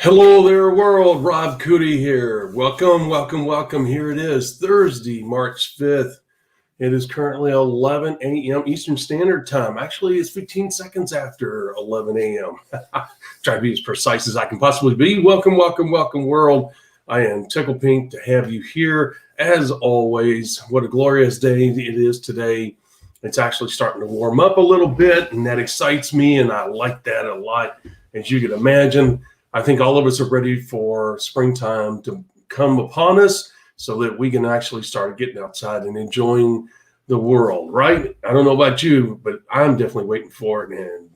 Hello there, world. Rob Cootie here. Welcome. Here it is, Thursday, March 5th. It is currently 11 a.m. Eastern Standard Time. Actually, it's 15 seconds after 11 a.m. Try to be as precise as I can possibly be. Welcome, world. I am tickled pink to have you here. As always, what a glorious day it is today. It's actually starting to warm up a little bit, and that excites me, and I like that a lot. As you can imagine, I think all of us are ready for springtime to come upon us so that we can actually start getting outside and enjoying the world, right? I don't know about you, but I'm definitely waiting for it. And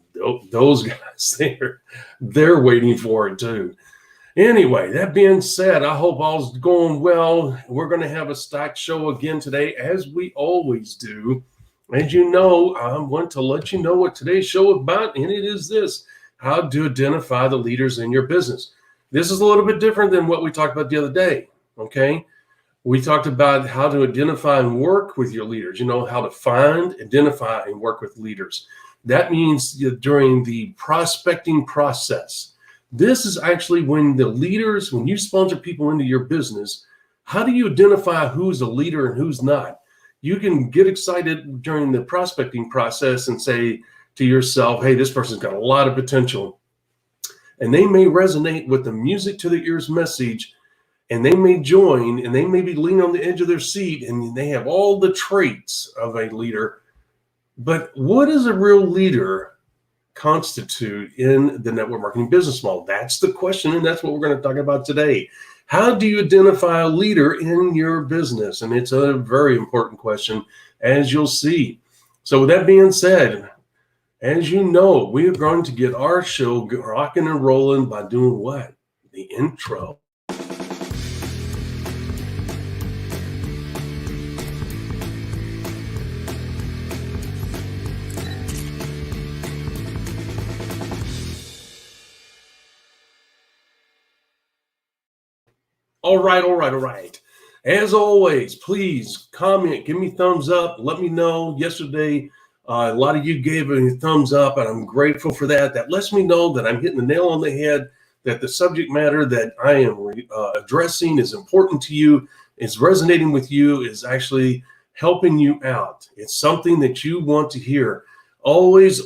those guys, they're waiting for it too. Anyway, that being said, I hope all's going well. We're going to have a stacked show again today, as we always do. As you know, I want to let you know what today's show is about, and it is this: how to identify the leaders in your business. This is a little bit different than what we talked about the other day, okay? We talked about how to identify and work with your leaders, how to find, identify, and work with leaders. That means during the prospecting process. This is actually when the leaders, when you sponsor people into your business, how do you identify who's a leader and who's not? You can get excited during the prospecting process and say to yourself, hey, this person's got a lot of potential. And they may resonate with the music to the ears message, and they may join, and they may be leaning on the edge of their seat, and they have all the traits of a leader. But what does a real leader constitute in the network marketing business model? That's the question, and that's what we're going to talk about today. How do you identify a leader in your business? And it's a very important question, as you'll see. So with that being said, as you know, we are going to get our show rocking and rolling by doing what? The intro. All right. As always, please comment, give me thumbs up, let me know. Yesterday, a lot of you gave a thumbs up, and I'm grateful for that. That lets me know that I'm hitting the nail on the head, that the subject matter that I am addressing is important to you, is resonating with you, is actually helping you out. It's something that you want to hear. Always,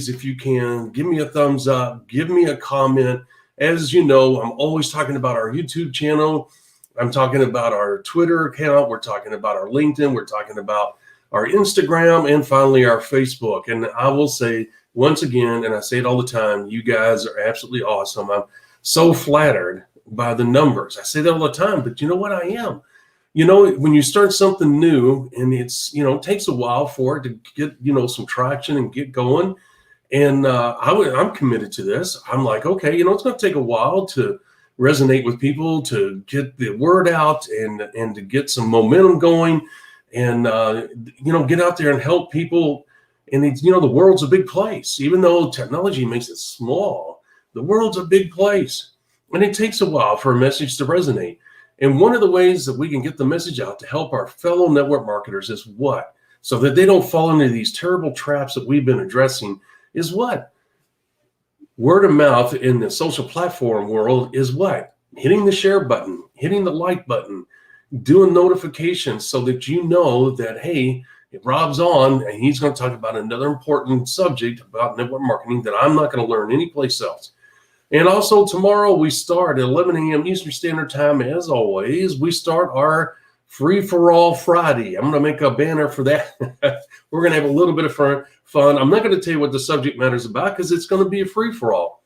if you can, give me a thumbs up, give me a comment. As you know, I'm always talking about our YouTube channel. I'm talking about our Twitter account. We're talking about our LinkedIn. We're talking about our Instagram, and finally our Facebook. And I will say once again, and I say it all the time, you guys are absolutely awesome. I'm so flattered by the numbers. I say that all the time, but you know what? I am. When you start something new, and it's, it takes a while for it to get, some traction and get going. And I'm committed to this. I'm like, okay, it's going to take a while to resonate with people, to get the word out, and to get some momentum going. And, get out there and help people. And, the world's a big place. Even though technology makes it small, the world's a big place. And it takes a while for a message to resonate. And one of the ways that we can get the message out to help our fellow network marketers is what? So that they don't fall into these terrible traps that we've been addressing is what? Word of mouth in the social platform world is what? Hitting the share button, hitting the like button, doing notifications so that you know that, hey, Rob's on and he's going to talk about another important subject about network marketing that I'm not going to learn anyplace else. And also tomorrow we start at 11 a.m. Eastern Standard Time. As always, we start our Free-for-All Friday. I'm going to make a banner for that. We're going to have a little bit of fun. I'm not going to tell you what the subject matter is about because it's going to be a free-for-all.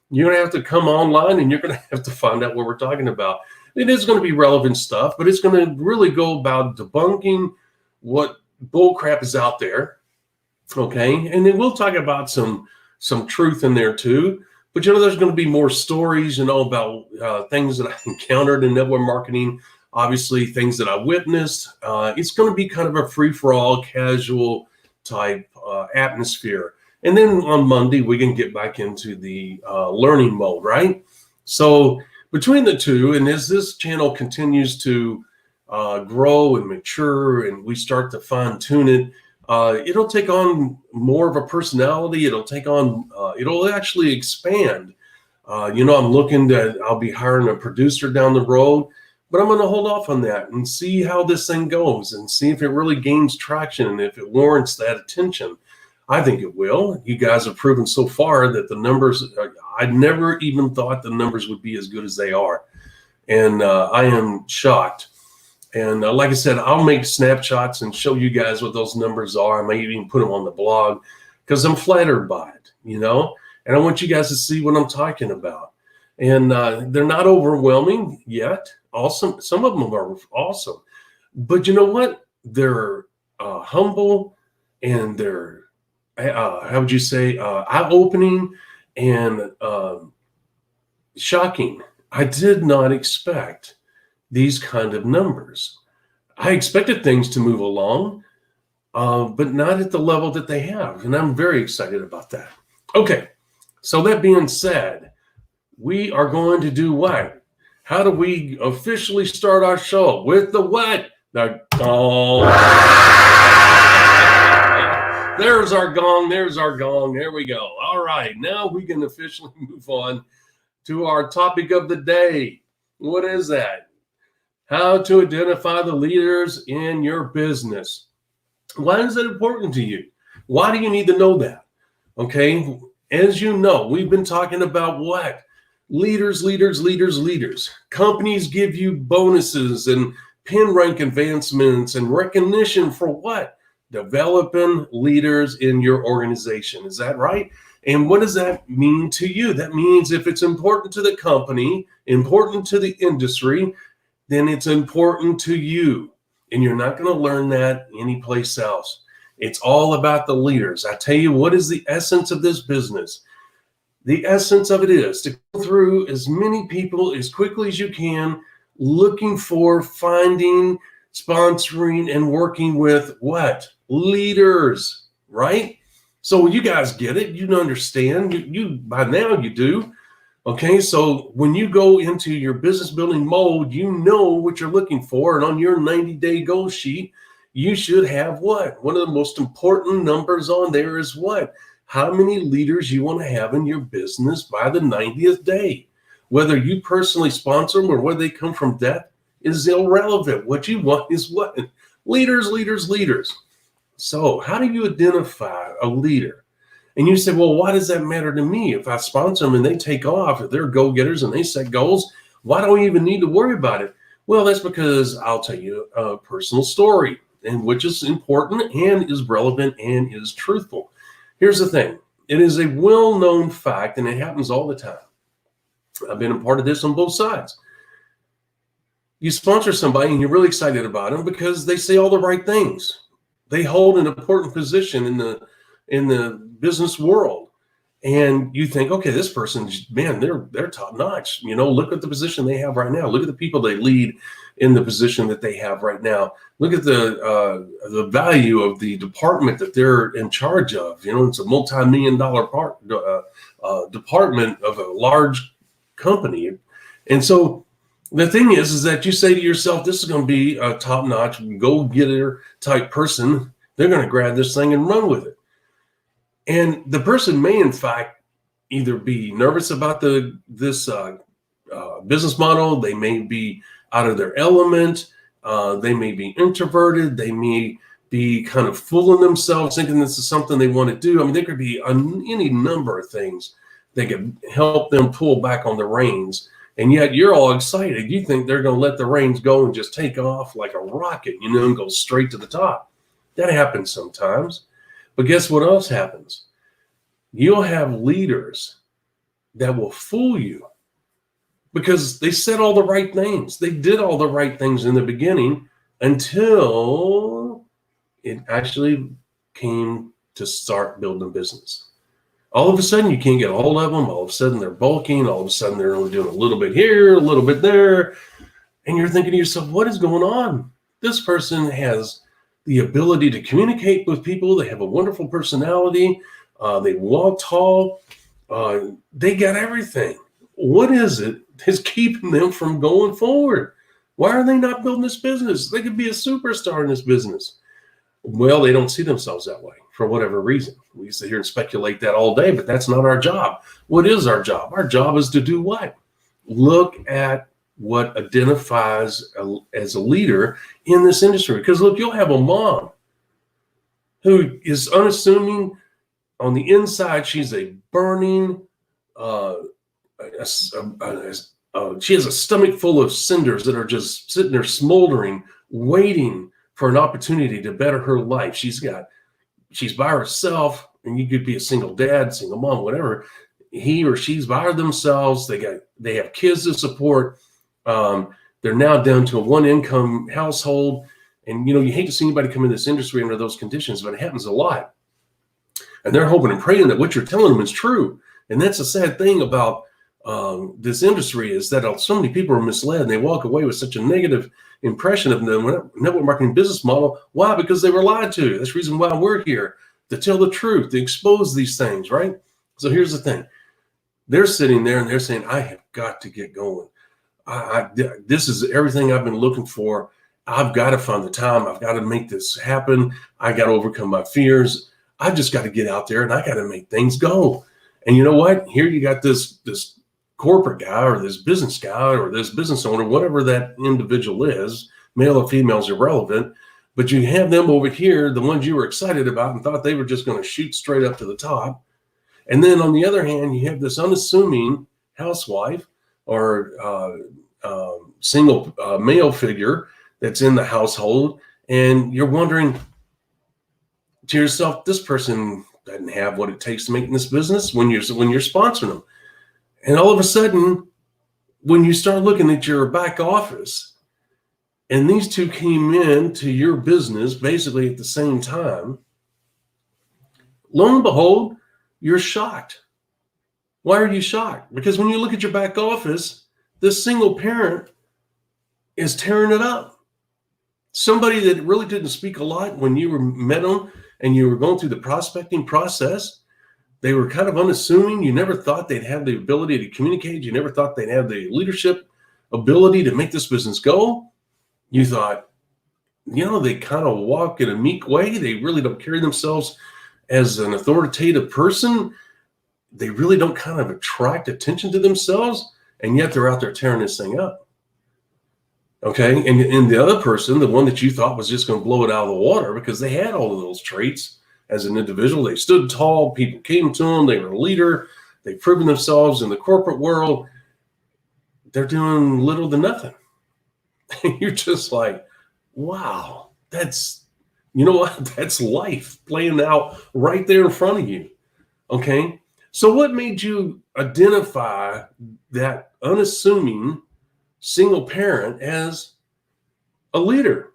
You're going to have to come online and you're going to have to find out what we're talking about. It is going to be relevant stuff, but it's going to really go about debunking what bull crap is out there, okay? And then we'll talk about some truth in there too. But, there's going to be more stories, about things that I encountered in network marketing, obviously things that I witnessed. It's going to be kind of a free-for-all, casual type atmosphere. And then on Monday, we can get back into the learning mode, right? So between the two, and as this channel continues to grow and mature and we start to fine tune it, it'll take on more of a personality. It'll take on, it'll actually expand I'm looking to, I'll be hiring a producer down the road, but I'm going to hold off on that and see how this thing goes and see if it really gains traction and if it warrants that attention. I think it will. You guys have proven so far that the numbers, I never even thought the numbers would be as good as they are. And I am shocked. And like I said, I'll make snapshots and show you guys what those numbers are. I may even put them on the blog because I'm flattered by it, and I want you guys to see what I'm talking about. And they're not overwhelming yet. Awesome. Some of them are awesome. But you know what? They're humble and they're, how would you say, eye-opening and shocking. I did not expect these kind of numbers. I expected things to move along, but not at the level that they have. And I'm very excited about that. Okay. So that being said, we are going to do what? How do we officially start our show? With the what? The gong. There's our gong. There's our gong. There we go. All right. Now we can officially move on to our topic of the day. What is that? How to identify the leaders in your business. Why is that important to you? Why do you need to know that? Okay. As you know, we've been talking about what? Leaders. Companies give you bonuses and pin rank advancements and recognition for what? Developing leaders in your organization. Is that right? And what does that mean to you? That means if it's important to the company, important to the industry, then it's important to you. And you're not going to learn that anyplace else. It's all about the leaders. I tell you, what is the essence of this business? The essence of it is to go through as many people as quickly as you can, looking for, finding, sponsoring, and working with what? Leaders, right? So you guys get it. You understand. You by now you do. Okay, so when you go into your business building mode, you know what you're looking for. And on your 90-day goal sheet, you should have what? One of the most important numbers on there is what? How many leaders you want to have in your business by the 90th day. Whether you personally sponsor them or whether they come from debt is irrelevant. What you want is what? Leaders. So how do you identify a leader? And you say, well, why does that matter to me? If I sponsor them and they take off, if they're go-getters and they set goals, why do I even need to worry about it? Well, that's because I'll tell you a personal story, and which is important and is relevant and is truthful. Here's the thing. It is a well-known fact, and it happens all the time. I've been a part of this on both sides. You sponsor somebody and you're really excited about them because they say all the right things. They hold an important position in the business world. And you think, okay, this person, man, they're top notch. Look at the position they have right now. Look at the people they lead in the position that they have right now. Look at the value of the department that they're in charge of. It's a multi-million-dollar department of a large company. And so the thing is that you say to yourself, this is going to be a top-notch, go-getter type person. They're going to grab this thing and run with it. And the person may, in fact, either be nervous about this business model. They may be out of their element. They may be introverted. They may be kind of fooling themselves, thinking this is something they want to do. I mean, there could be any number of things that could help them pull back on the reins. And yet you're all excited. You think they're going to let the reins go and just take off like a rocket, and go straight to the top. That happens sometimes. But guess what else happens? You'll have leaders that will fool you because they said all the right things. They did all the right things in the beginning until it actually came to start building a business. All of a sudden, you can't get a hold of them. All of a sudden, they're bulking. All of a sudden, they're only doing a little bit here, a little bit there. And you're thinking to yourself, what is going on? This person has the ability to communicate with people. They have a wonderful personality. They walk tall. They got everything. What is it that's keeping them from going forward? Why are they not building this business? They could be a superstar in this business. Well, they don't see themselves that way. for whatever reason. We sit here and speculate that all day, but that's not our job. What is our job? Our job is to do what? Look at what identifies as a leader in this industry. Because look, you'll have a mom who is unassuming. On the inside, she's a burning, she has a stomach full of cinders that are just sitting there smoldering, waiting for an opportunity to better her life. She's by herself, and you could be a single dad, single mom, whatever. He or she's by themselves. They have kids to support. They're now down to a one-income household. And, you hate to see anybody come in this industry under those conditions, but it happens a lot. And they're hoping and praying that what you're telling them is true. And that's a sad thing about this industry, is that so many people are misled, and they walk away with such a negative impression of the network marketing business model. Why? Because they were lied to. That's the reason why we're here, to tell the truth, to expose these things, right? So here's the thing. They're sitting there and they're saying, I have got to get going. This is everything I've been looking for. I've got to find the time. I've got to make this happen. I got to overcome my fears. I've just got to get out there and I got to make things go. And you know what? Here you got this corporate guy or this business guy or this business owner, whatever that individual is, male or female is irrelevant, but you have them over here, the ones you were excited about and thought they were just going to shoot straight up to the top. And then on the other hand, you have this unassuming housewife or single male figure that's in the household, and you're wondering to yourself, this person doesn't have what it takes to make this business when you're sponsoring them. And all of a sudden, when you start looking at your back office, and these two came in to your business basically at the same time, lo and behold, you're shocked. Why are you shocked? Because when you look at your back office, this single parent is tearing it up. Somebody that really didn't speak a lot when you met them and you were going through the prospecting process. They were kind of unassuming. You never thought they'd have the ability to communicate. You never thought they'd have the leadership ability to make this business go. You thought, they kind of walk in a meek way. They really don't carry themselves as an authoritative person. They really don't kind of attract attention to themselves. And yet they're out there tearing this thing up. Okay, and the other person, the one that you thought was just going to blow it out of the water because they had all of those traits as an individual. They stood tall, people came to them, they were a leader, they've proven themselves in the corporate world. They're doing little to nothing. And you're just like, wow, that's life playing out right there in front of you. Okay, so what made you identify that unassuming single parent as a leader?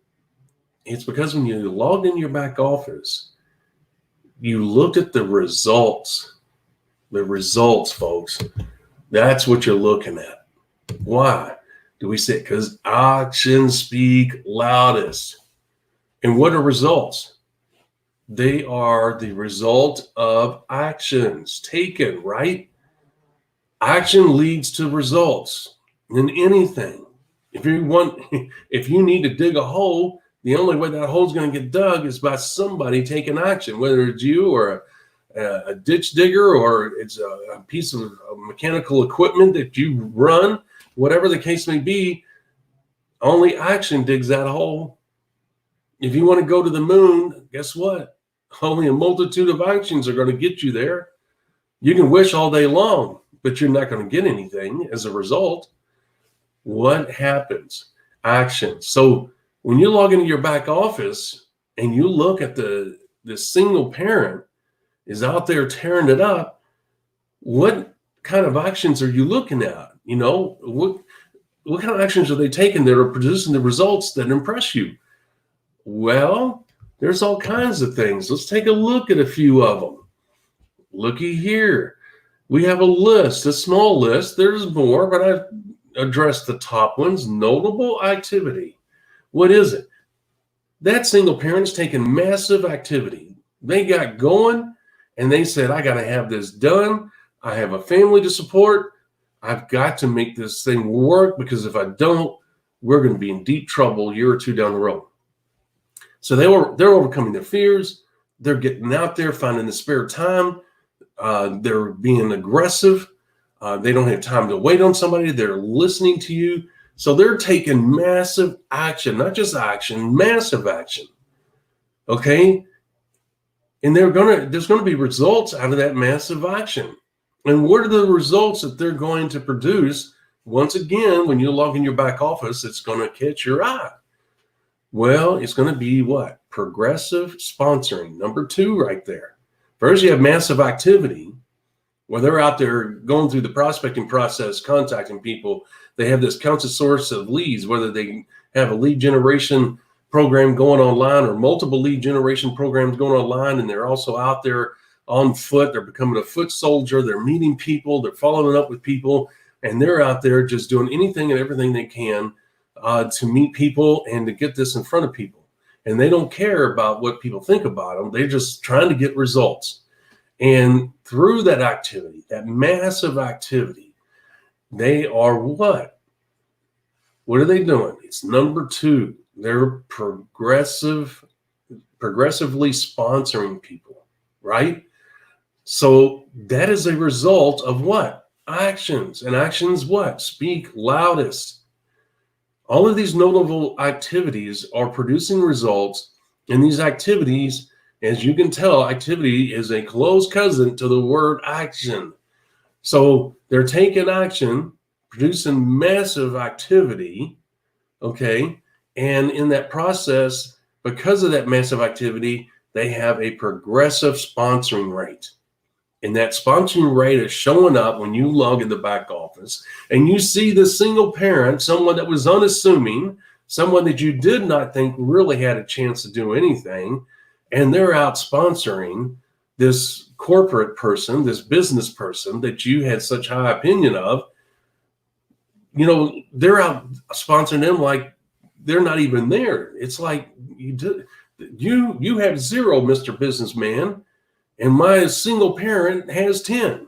It's because when you logged in your back office, you looked at the results. The results, folks. That's what you're looking at. Why do we say? Because actions speak loudest. And what are results? They are the result of actions taken, right? Action leads to results. In anything, if you need to dig a hole, the only way that hole's going to get dug is by somebody taking action, whether it's you or a ditch digger or it's a piece of mechanical equipment that you run, whatever the case may be. Only action digs that hole. If you want to go to the moon, guess what? Only a multitude of actions are going to get you there. You can wish all day long, but you're not going to get anything as a result. What happens? Action. So when you log into your back office and you look at the single parent is out there tearing it up, what kind of actions are you looking at? What kind of actions are they taking that are producing the results that impress you? Well, there's all kinds of things. Let's take a look at a few of them. Looky here. We have a list, a small list. There's more, but I've addressed the top ones. Notable activity. What is it? That single parent's taking massive activity. They got going and they said, I got to have this done. I have a family to support. I've got to make this thing work because if I don't, we're going to be in deep trouble a year or two down the road. So they're overcoming their fears. they're getting out there, finding the spare time. They're being aggressive. They don't have time to wait on somebody. They're listening to you. So they're taking massive action, not just action, massive action. Okay. And there's going to be results out of that massive action. And what are the results that they're going to produce? Once again, when you log in your back office, it's going to catch your eye. Well, it's going to be what? Progressive sponsoring. Number 2 right there. First, you have massive activity where they're out there going through the prospecting process, contacting people. They have this constant source of leads, whether they have a lead generation program going online or multiple lead generation programs going online, and they're also out there on foot. They're becoming a foot soldier. They're meeting people. They're following up with people, and they're out there just doing anything and everything they can to meet people and to get this in front of people. And they don't care about what people think about them. They're just trying to get results. And through that activity, that massive activity, they are what? What are they doing? It's number 2. They're progressively sponsoring people, right? So that is a result of what? Actions. And actions what? Speak loudest. All of these notable activities are producing results, and these activities, as you can tell, activity is a close cousin to the word action. So they're taking action, producing massive activity, okay? And in that process, because of that massive activity, they have a progressive sponsoring rate. And that sponsoring rate is showing up when you log in the back office and you see the single parent, someone that was unassuming, someone that you did not think really had a chance to do anything, and they're out sponsoring this corporate person, this business person that you had such high opinion of. You know, they're out sponsoring them like they're not even there. It's like you have 0, Mr. Businessman. And my single parent has 10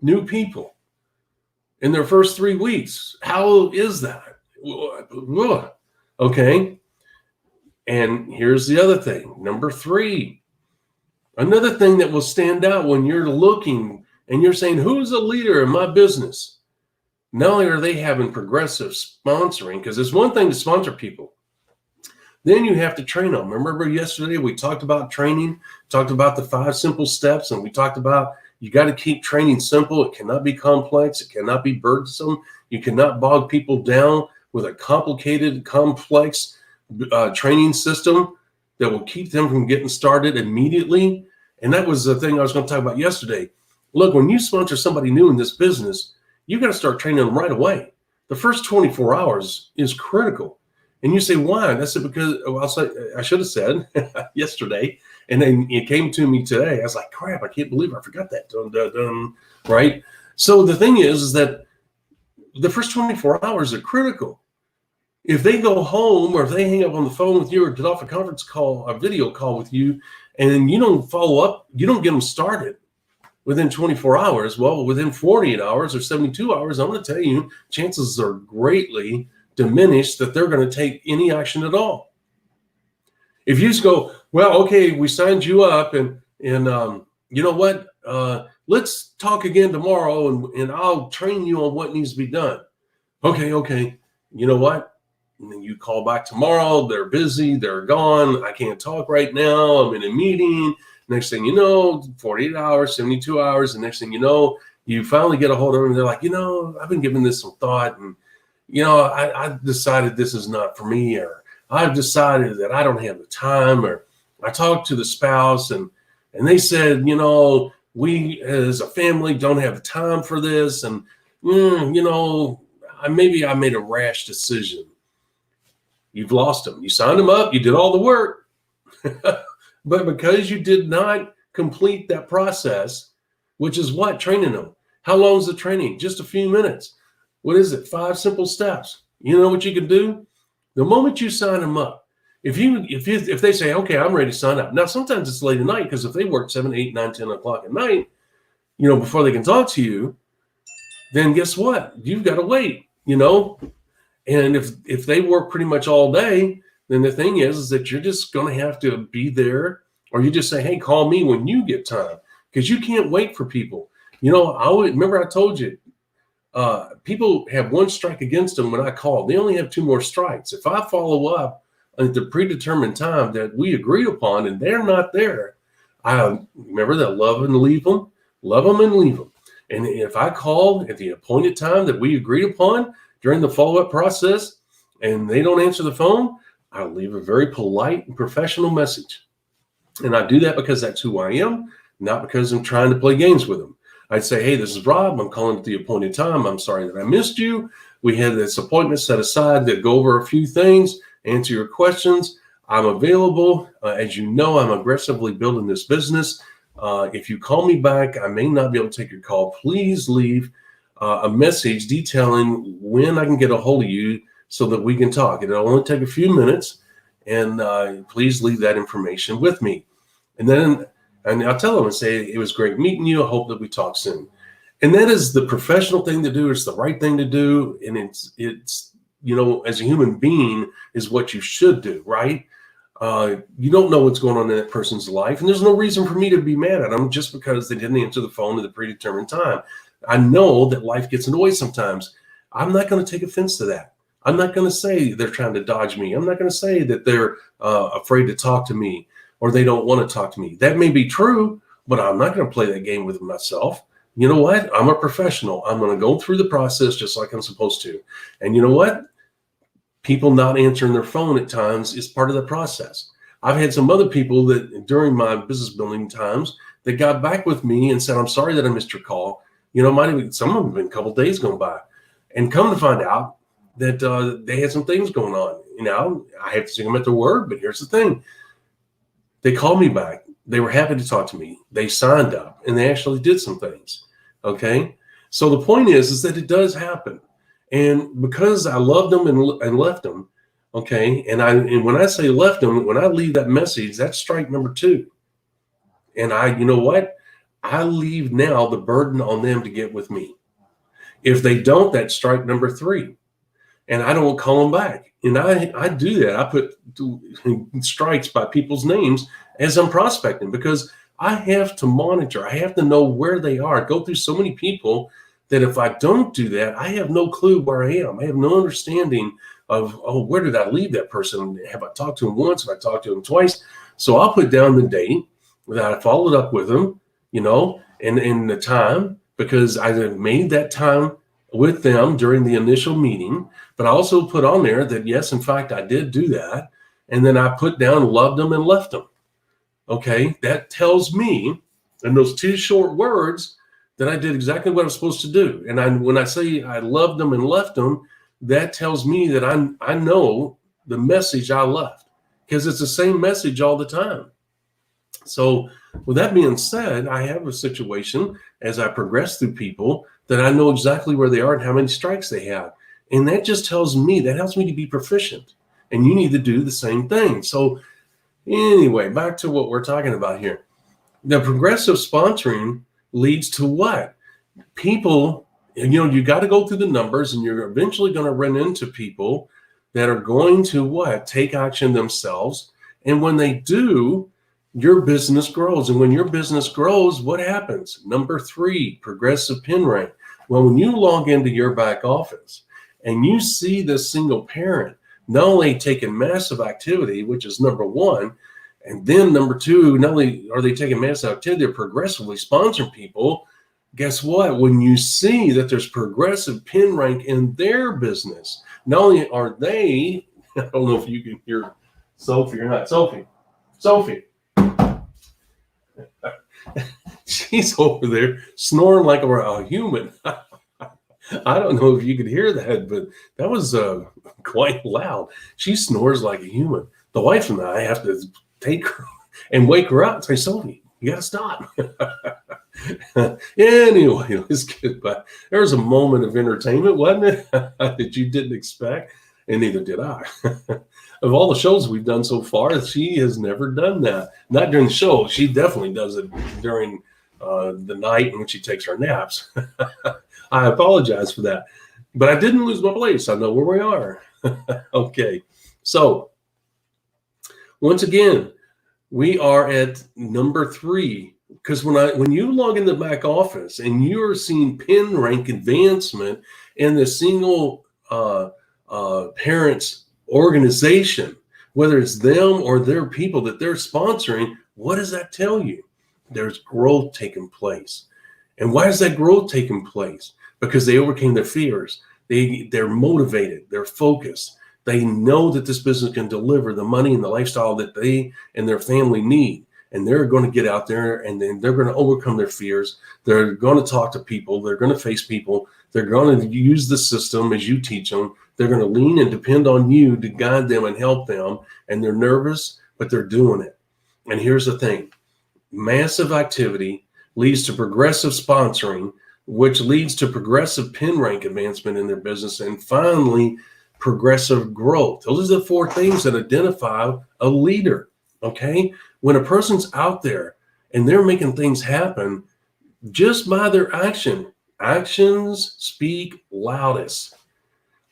new people in their first 3 weeks. How is that? Okay. And here's the other thing. Number 3, another thing that will stand out when you're looking and you're saying, who's a leader in my business? Not only are they having progressive sponsoring, because it's one thing to sponsor people. Then you have to train them. Remember yesterday we talked about training, talked about the 5 simple steps, and we talked about you got to keep training simple. It cannot be complex. It cannot be burdensome. You cannot bog people down with a complicated, complex training system that will keep them from getting started immediately. And that was the thing I was going to talk about yesterday. Look, when you sponsor somebody new in this business, you got to start training them right away. The first 24 hours is critical. And you say, why? That's because I should have said yesterday, and then it came to me today. I was like, crap, I can't believe I forgot that. Right? So the thing is that the first 24 hours are critical. If they go home or if they hang up on the phone with you or get off a conference call, a video call with you, and you don't follow up, you don't get them started within 24 hours. Well, within 48 hours or 72 hours, I'm going to tell you, chances are greatly diminished that they're going to take any action at all. If you just go, well, okay, we signed you up, and you know what? Let's talk again tomorrow, and I'll train you on what needs to be done. Okay. You know what? And then you call back tomorrow. They're busy. They're gone. I can't talk right now. I'm in a meeting. Next thing you know, 48 hours, 72 hours. The next thing you know, you finally get a hold of them. And they're like, I've been giving this some thought, and I decided this is not for me, or I've decided that I don't have the time, or I talked to the spouse and they said, we as a family don't have the time for this. And, maybe I made a rash decision. You've lost them. You signed them up. You did all the work. But because you did not complete that process, which is what? Training them. How long is the training? Just a few minutes. What is it? 5 simple steps. You know what you can do? The moment you sign them up, if they say, okay, I'm ready to sign up. Now, sometimes it's late at night, because if they work 7, 8, 9, 10 o'clock at night, before they can talk to you, then guess what? You've got to wait, And if they work pretty much all day, then the thing is that you're just going to have to be there Or you just say, hey, call me when you get time, because you can't wait for people. I told you, people have one strike against them when I call. They only have 2 more strikes. If I follow up at the predetermined time that we agreed upon and they're not there, I remember that love and leave them and leave them. And if I call at the appointed time that we agreed upon during the follow-up process and they don't answer the phone, I'll leave a very polite and professional message. And I do that because that's who I am, not because I'm trying to play games with them. I'd say, hey, this is Rob. I'm calling at the appointed time. I'm sorry that I missed you. We had this appointment set aside to go over a few things, answer your questions. I'm available. As you know, I'm aggressively building this business. If you call me back, I may not be able to take your call. Please leave a message detailing when I can get a hold of you so that we can talk. It'll only take a few minutes, and please leave that information with me. And I'll tell them and say, it was great meeting you. I hope that we talk soon. And that is the professional thing to do. It's the right thing to do. And it's as a human being is what you should do, right? You don't know what's going on in that person's life. And there's no reason for me to be mad at them just because they didn't answer the phone at the predetermined time. I know that life gets in the way sometimes. I'm not going to take offense to that. I'm not going to say they're trying to dodge me. I'm not going to say that they're afraid to talk to me or they don't want to talk to me. That may be true, but I'm not going to play that game with myself. You know what? I'm a professional. I'm going to go through the process just like I'm supposed to. And you know what? People not answering their phone at times is part of the process. I've had some other people that during my business building times that got back with me and said, I'm sorry that I missed your call. Some of them have been a couple of days gone by, and come to find out that they had some things going on. I have to take them at their word, but here's the thing. They called me back. They were happy to talk to me. They signed up and they actually did some things. Okay. So the point is that it does happen. And because I loved them and left them, okay, and when I say left them, when I leave that message, that's strike number 2. And you know what? I leave now the burden on them to get with me. If they don't, that's strike number 3. And I don't call them back. And I do that. I put strikes by people's names as I'm prospecting because I have to monitor. I have to know where they are. I go through so many people that if I don't do that, I have no clue where I am. I have no understanding of, where did I leave that person? Have I talked to him once? Have I talked to him twice? So I'll put down the date that I followed up with them, and the time, because I made that time with them during the initial meeting. But I also put on there that, yes, in fact, I did do that. And then I put down loved them and left them. Okay, that tells me in those 2 short words that I did exactly what I was supposed to do. And when I say I loved them and left them, that tells me that I know the message I left, because it's the same message all the time. So with that being said, I have a situation as I progress through people that I know exactly where they are and how many strikes they have. And that just helps me to be proficient. And you need to do the same thing. So anyway, back to what we're talking about here. The progressive sponsoring leads to what? People, you got to go through the numbers, and you're eventually going to run into people that are going to take action themselves. And when they do, your business grows. And when your business grows, what happens? Number 3, progressive pin rank. Well, when you log into your back office and you see this single parent not only taking massive activity, which is number 1, and then number 2, not only are they taking massive activity, they're progressively sponsoring people. Guess what? When you see that there's progressive pin rank in their business, not only are they, I don't know if you can hear Sophie or not. Sophie. She's over there snoring like a human. I don't know if you could hear that, but that was quite loud. She snores like a human. The wife and I have to take her and wake her up and say, Sophie, you got to stop. Anyway, it's good. But there was a moment of entertainment, wasn't it, that you didn't expect, and neither did I. Of all the shows we've done so far, she has never done that. Not during the show. She definitely does it during the night when she takes her naps. I apologize for that. But I didn't lose my place. I know where we are. Okay. So once again, We are at number 3, because when you log in the back office and you're seeing pin rank advancement in the single parents organization, whether it's them or their people that they're sponsoring, what does that tell you? There's growth taking place. And why is that growth taking place? Because they overcame their fears. They're motivated. They're focused. They know that this business can deliver the money and the lifestyle that they and their family need. And they're going to get out there and then they're going to overcome their fears. They're going to talk to people. They're going to face people. They're going to use the system as you teach them. They're going to lean and depend on you to guide them and help them. And they're nervous, but they're doing it. And here's the thing. Massive activity leads to progressive sponsoring, which leads to progressive pin rank advancement in their business. And finally, progressive growth. Those are the 4 things that identify a leader. Okay. When a person's out there and they're making things happen just by their actions speak loudest.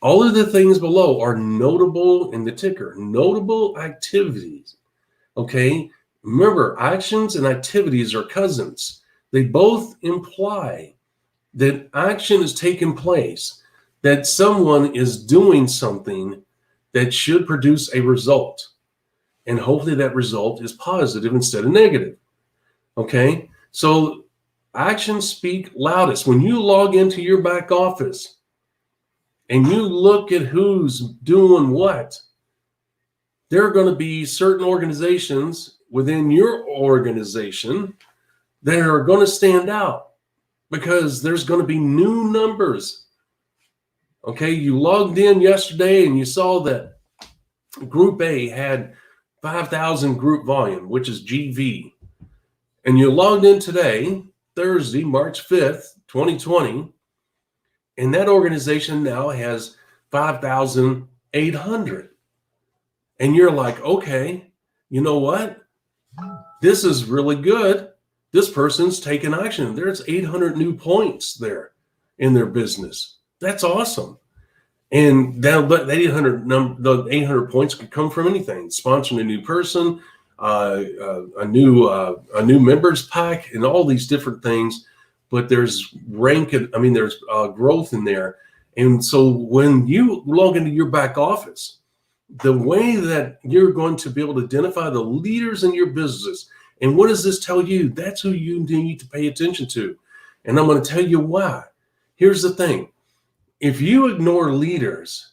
All of the things below are notable in the ticker, notable activities. Okay. Remember, actions and activities are cousins. They both imply that action is taking place, that someone is doing something that should produce a result. And hopefully that result is positive instead of negative. Okay? So actions speak loudest. When you log into your back office and you look at who's doing what, there are going to be certain organizations within your organization that are going to stand out because there's going to be new numbers. Okay, you logged in yesterday and you saw that Group A had 5,000 group volume, which is GV. And you logged in today, Thursday, March 5th, 2020, and that organization now has 5,800. And you're like, okay, you know what? This is really good. This person's taking action. There's 800 new points there in their business. That's awesome. And that 800 points could come from anything: sponsoring a new person, a new members pack, and all these different things. But there's there's growth in there. And so when you log into your back office, the way that you're going to be able to identify the leaders in your business, and what does this tell you? That's who you need to pay attention to. And I'm going to tell you why. Here's the thing. If you ignore leaders,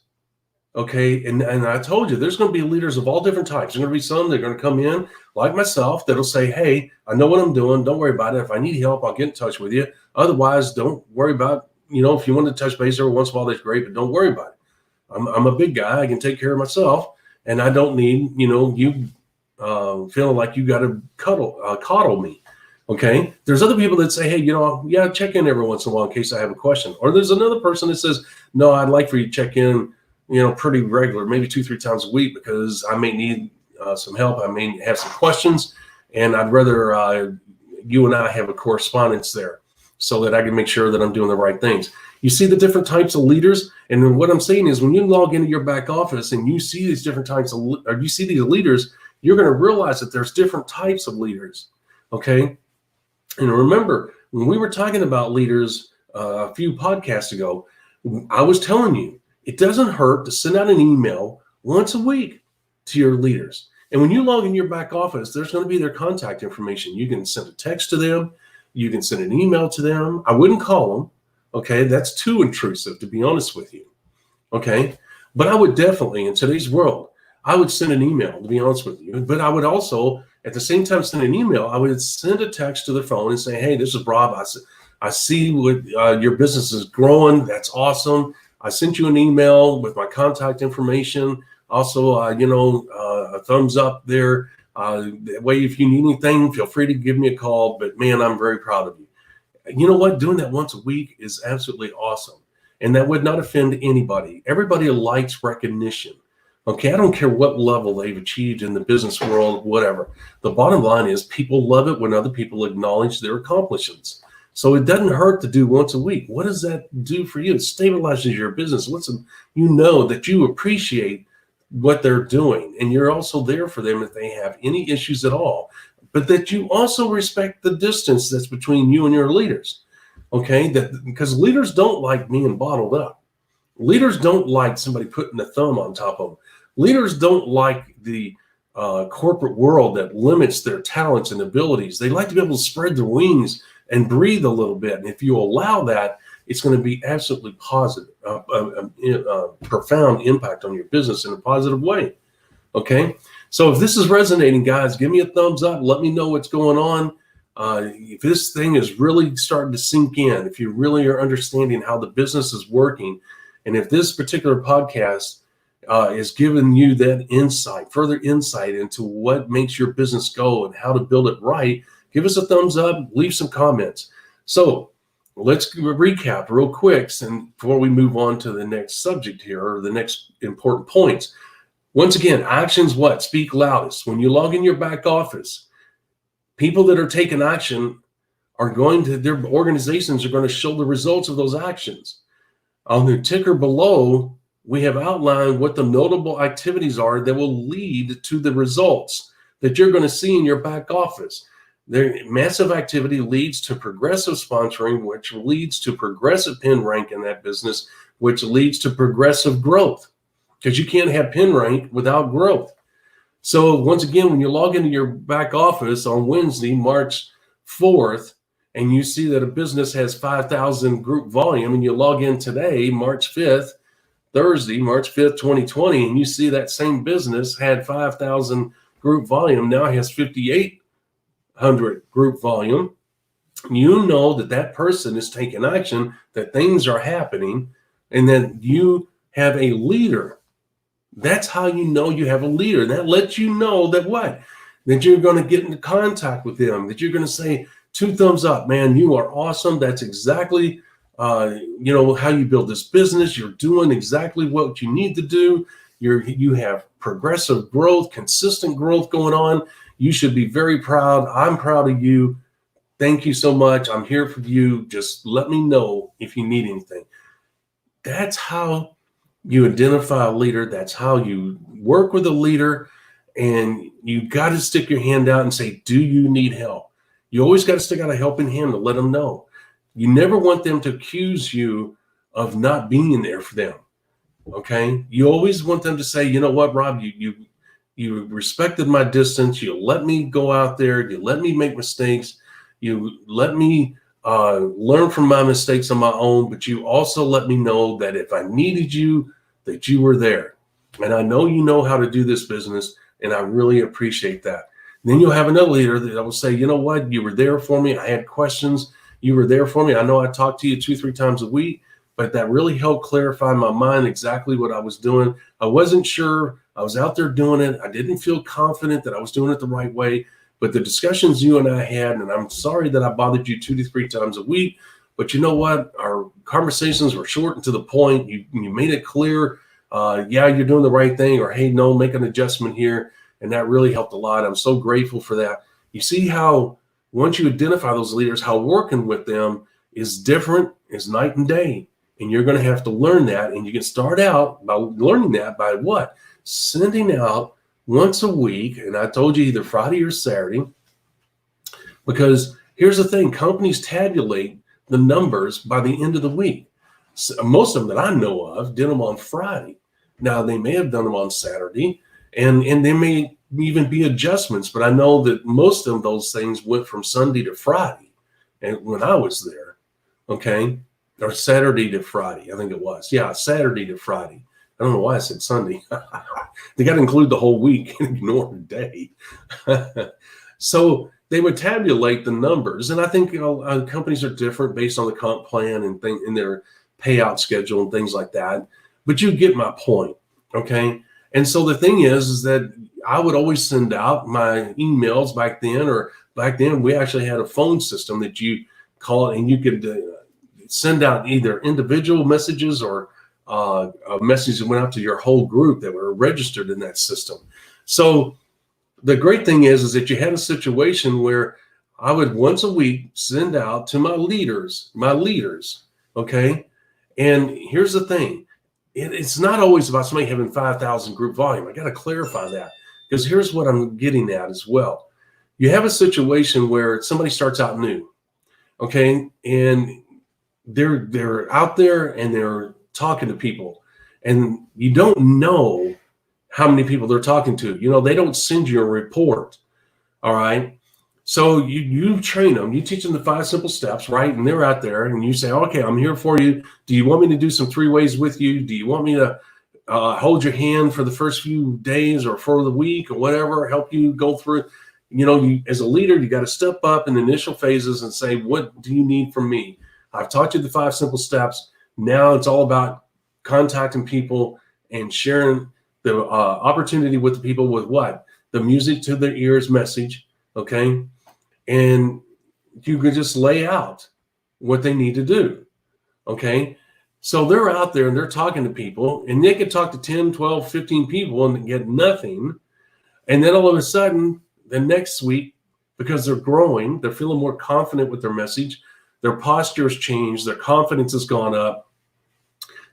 okay, and I told you, there's going to be leaders of all different types. There's going to be some that are going to come in, like myself, that'll say, hey, I know what I'm doing. Don't worry about it. If I need help, I'll get in touch with you. Otherwise, don't worry about, if you want to touch base every once in a while, that's great, but don't worry about it. I'm a big guy. I can take care of myself, and I don't need, you feeling like you got to coddle me. Okay. There's other people that say, hey, check in every once in a while in case I have a question. Or there's another person that says, no, I'd like for you to check in, pretty regular, maybe 2-3 times a week, because I may need some help. I may have some questions, and I'd rather you and I have a correspondence there so that I can make sure that I'm doing the right things. You see the different types of leaders. And what I'm saying is, when you log into your back office and you see these different types or you see these leaders, you're going to realize that there's different types of leaders. Okay. And remember, when we were talking about leaders a few podcasts ago, I was telling you, it doesn't hurt to send out an email once a week to your leaders. And when you log in your back office, there's going to be their contact information. You can send a text to them. You can send an email to them. I wouldn't call them. Okay. That's too intrusive, to be honest with you. Okay. But I would definitely, in today's world, I would send an email, to be honest with you. But I would also, at the same time, send an email. I would send a text to their phone and say, hey, this is Rob. I see what your business is growing. That's awesome. I sent you an email with my contact information. Also, a thumbs up there. That way, if you need anything, feel free to give me a call. But man, I'm very proud of you. You know what? Doing that once a week is absolutely awesome. And that would not offend anybody. Everybody likes recognition. Okay, I don't care what level they've achieved in the business world, whatever. The bottom line is people love it when other people acknowledge their accomplishments. So it doesn't hurt to do once a week. What does that do for you? It stabilizes your business. You know that you appreciate what they're doing. And you're also there for them if they have any issues at all, but that you also respect the distance that's between you and your leaders. Okay. Because leaders don't like being bottled up. Leaders don't like somebody putting a thumb on top of them. Leaders don't like the corporate world that limits their talents and abilities. They like to be able to spread their wings and breathe a little bit. And if you allow that, it's going to be absolutely positive, profound impact on your business in a positive way. Okay. So if this is resonating, guys, give me a thumbs up. Let me know what's going on. If this thing is really starting to sink in, if you really are understanding how the business is working, and if this particular podcast is giving you that insight, further insight into what makes your business go and how to build it right, give us a thumbs up, leave some comments. So let's recap real quick, and before we move on to the next subject here, or the next important points. Once again, actions what? Speak loudest. When you log in your back office, people that are taking action are going to, their organizations are going to show the results of those actions. On the ticker below, we have outlined what the notable activities are that will lead to the results that you're going to see in your back office. The massive activity leads to progressive sponsoring, which leads to progressive pin rank in that business, which leads to progressive growth, because you can't have pin rank without growth. So once again, when you log into your back office on Wednesday, March 4th, and you see that a business has 5,000 group volume, and you log in today, March 5th, Thursday, March 5th, 2020, and you see that same business had 5,000 group volume, now it has 5,800 group volume, you know that that person is taking action, that things are happening, and that you have a leader. That's how you know you have a leader. That lets you know that what? That you're going to get into contact with them, that you're going to say, 2 thumbs up, man, you are awesome. That's exactly, how you build this business. You're doing exactly what you need to do. You have progressive growth, consistent growth going on. You should be very proud. I'm proud of you. Thank you so much. I'm here for you. Just let me know if you need anything. That's how you identify a leader. That's how you work with a leader. And you got to stick your hand out and say, do you need help? You always got to stick out a helping hand to let them know. You never want them to accuse you of not being there for them. Okay. You always want them to say, you know what, Rob, you respected my distance. You let me go out there. You let me make mistakes. You let me learn from my mistakes on my own, but you also let me know that if I needed you, that you were there. And I know you know how to do this business, and I really appreciate that. And then you'll have another leader that will say, you know what, you were there for me. I had questions. You were there for me. I know I talked to you 2-3 times a week, but that really helped clarify my mind exactly what I was doing. I wasn't sure. I was out there doing it. I didn't feel confident that I was doing it the right way. But the discussions you and I had, and I'm sorry that I bothered you 2 to 3 times a week, but you know what? Our conversations were short and to the point. You made it clear, you're doing the right thing, or hey, no, make an adjustment here. And that really helped a lot. I'm so grateful for that. You see how once you identify those leaders, how working with them is different, is night and day. And you're going to have to learn that. And you can start out by learning that by what? Sending out once a week. And I told you either Friday or Saturday, because here's the thing, companies tabulate the numbers by the end of the week. So most of them that I know of did them on Friday. Now they may have done them on Saturday, and there may even be adjustments, but I know that most of those things went from Sunday to Friday. And when I was there, okay, or Saturday to Friday, I think it was. Yeah, Saturday to Friday. I don't know why I said Sunday. They got to include the whole week and ignore the day. So they would tabulate the numbers. And I think, companies are different based on the comp plan and in their payout schedule and things like that. But you get my point, okay? And so the thing is that I would always send out my emails back then we actually had a phone system that you call and you could send out either individual messages or a message that went out to your whole group that were registered in that system. So the great thing is that you had a situation where I would once a week send out to my leaders, okay? And here's the thing. it's not always about somebody having 5,000 group volume. I got to clarify that, because here's what I'm getting at as well. You have a situation where somebody starts out new, okay, and they're out there and they're talking to people, and you don't know how many people they're talking to. They don't send you a report. All right. So you train them, you teach them the 5 simple steps, right? And they're out there and you say, okay, I'm here for you. Do you want me to do some 3 ways with you? Do you want me to hold your hand for the first few days or for the week or whatever, help you go through it? You, as a leader, you got to step up in the initial phases and say, what do you need from me? I've taught you the 5 simple steps. Now it's all about contacting people and sharing the opportunity with the people with what? The music to their ears message, okay? And you can just lay out what they need to do, okay? So they're out there and they're talking to people, and they could talk to 10, 12, 15 people and get nothing. And then all of a sudden, the next week, because they're growing, they're feeling more confident with their message, their posture's changed, their confidence has gone up,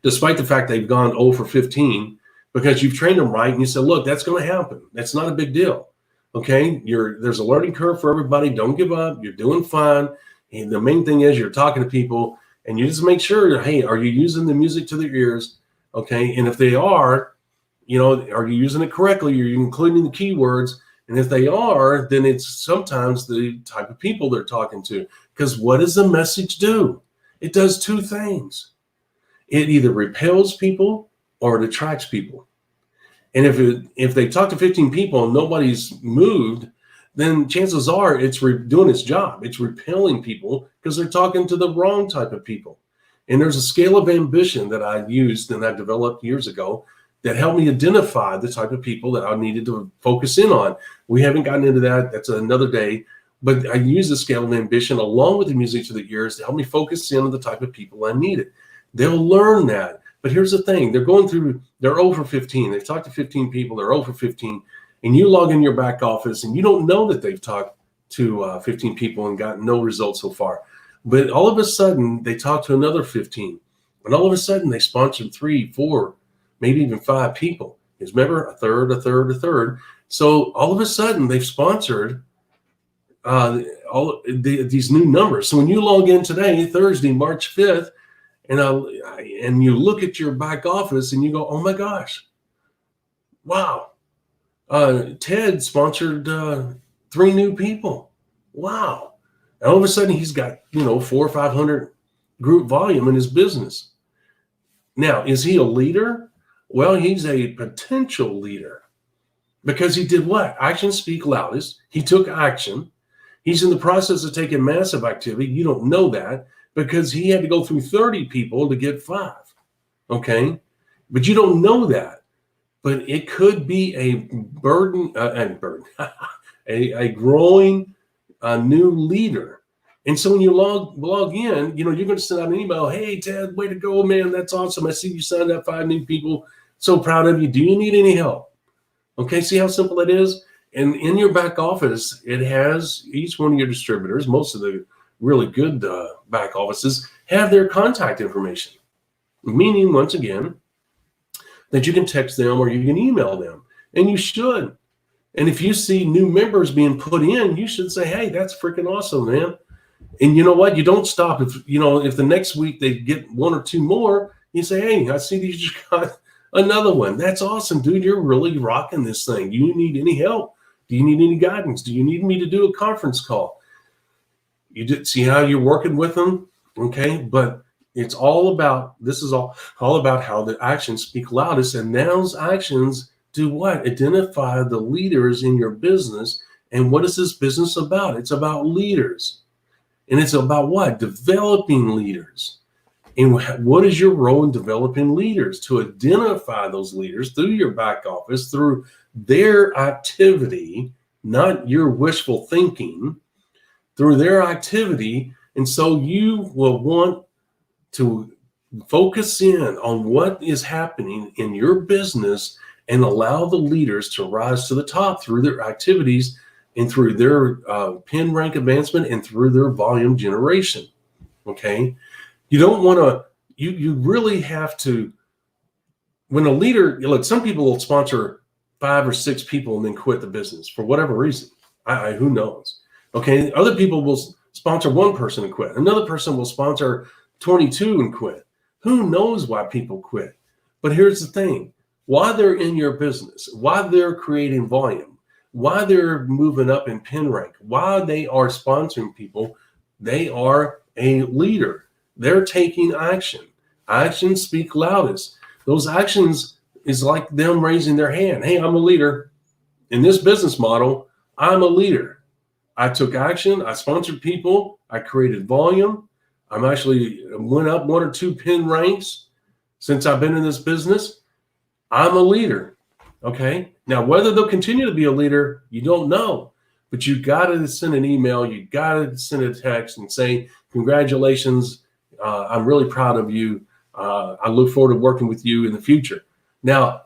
despite the fact they've gone 0 for 15, because you've trained them right and you said, look, that's going to happen. That's not a big deal. Okay, there's a learning curve for everybody. Don't give up. You're doing fine. And the main thing is you're talking to people, and you just make sure, hey, are you using the music to their ears? Okay, and if they are, are you using it correctly? Are you including the keywords? And if they are, then it's sometimes the type of people they're talking to. Because what does the message do? It does 2 things. It either repels people or it attracts people. And if they talk to 15 people and nobody's moved, then chances are it's doing its job. It's repelling people because they're talking to the wrong type of people. And there's a scale of ambition that I used and I developed years ago that helped me identify the type of people that I needed to focus in on. We haven't gotten into that. That's another day. But I use the scale of ambition along with the music to the ears to help me focus in on the type of people I needed. They'll learn that. But here's the thing. They're 0 for 15. They've talked to 15 people. They're 0 for 15. And you log in your back office and you don't know that they've talked to 15 people and got no results so far. But all of a sudden, they talk to another 15. And all of a sudden, they sponsored 3, 4, maybe even 5 people. Because remember, a third. So all of a sudden, they've sponsored these new numbers. So when you log in today, Thursday, March 5th, and you look at your back office and you go, oh my gosh, wow. Ted sponsored 3 new people. Wow. And all of a sudden he's got, 400 or 500 group volume in his business. Now, is he a leader? Well, he's a potential leader because he did what? Actions speak loudest. He took action. He's in the process of taking massive activity. You don't know that, because he had to go through 30 people to get 5, okay? But you don't know that. But it could be a a growing new leader. And so when you log in, you're going to send out an email, hey, Ted, way to go, man, that's awesome. I see you signed up 5 new people. So proud of you. Do you need any help? Okay, see how simple it is? And in your back office, it has each one of your distributors, most of the really good back offices have their contact information, meaning, once again, that you can text them or you can email them, and you should. And if you see new members being put in, you should say, hey, that's freaking awesome, man. And you know what? You don't stop. If the next week they get 1 or 2 more, you say, hey, I see you just got another one. That's awesome, dude. You're really rocking this thing. Do you need any help? Do you need any guidance? Do you need me to do a conference call? You did see how you're working with them, okay? But it's all about, this is all about how the actions speak loudest, and those actions do what? Identify the leaders in your business. And what is this business about? It's about leaders. And it's about what? Developing leaders. And what is your role in developing leaders? To identify those leaders through your back office, through their activity, not your wishful thinking, through their activity. And so you will want to focus in on what is happening in your business and allow the leaders to rise to the top through their activities and through their pin rank advancement and through their volume generation. Okay. You don't want to, you really have to when a leader, look, some people will sponsor 5 or 6 people and then quit the business for whatever reason. Who knows? Okay. Other people will sponsor one person and quit. Another person will sponsor 22 and quit. Who knows why people quit? But here's the thing. While they're in your business, while they're creating volume, while they're moving up in pin rank, while they are sponsoring people, they are a leader. They're taking action. Actions speak loudest. Those actions is like them raising their hand. Hey, I'm a leader. In this business model, I'm a leader. I took action. I sponsored people. I created volume. I'm actually went up 1 or 2 pin ranks since I've been in this business. I'm a leader. Okay. Now, whether they'll continue to be a leader, you don't know. But you got to send an email. You got to send a text and say, congratulations. I'm really proud of you. I look forward to working with you in the future. Now,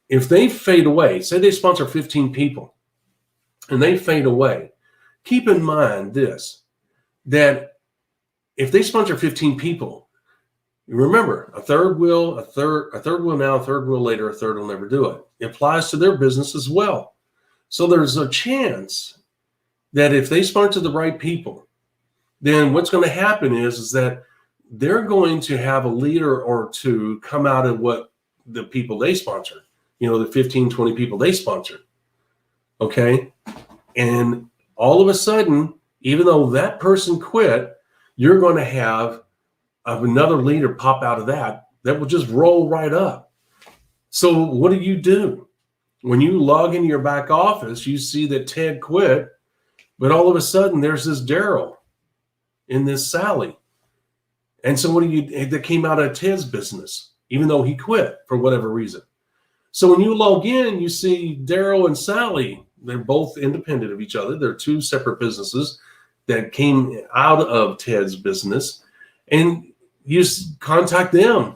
if they fade away, say they sponsor 15 people and they fade away, keep in mind this, that if they sponsor 15 people, remember, a third will now, a third will later, a third will never do it. It applies to their business as well. So there's a chance that if they sponsor the right people, then what's going to happen is that they're going to have a leader or two come out of what the people they sponsor, the 15, 20 people they sponsor. Okay. And all of a sudden, even though that person quit, you're going to have another leader pop out of that will just roll right up. So what do? When you log into your back office, you see that Ted quit, but all of a sudden there's this Daryl and this Sally. And so that came out of Ted's business, even though he quit for whatever reason. So when you log in, you see Daryl and Sally. They're both independent of each other. They're 2 separate businesses that came out of Ted's business. And you contact them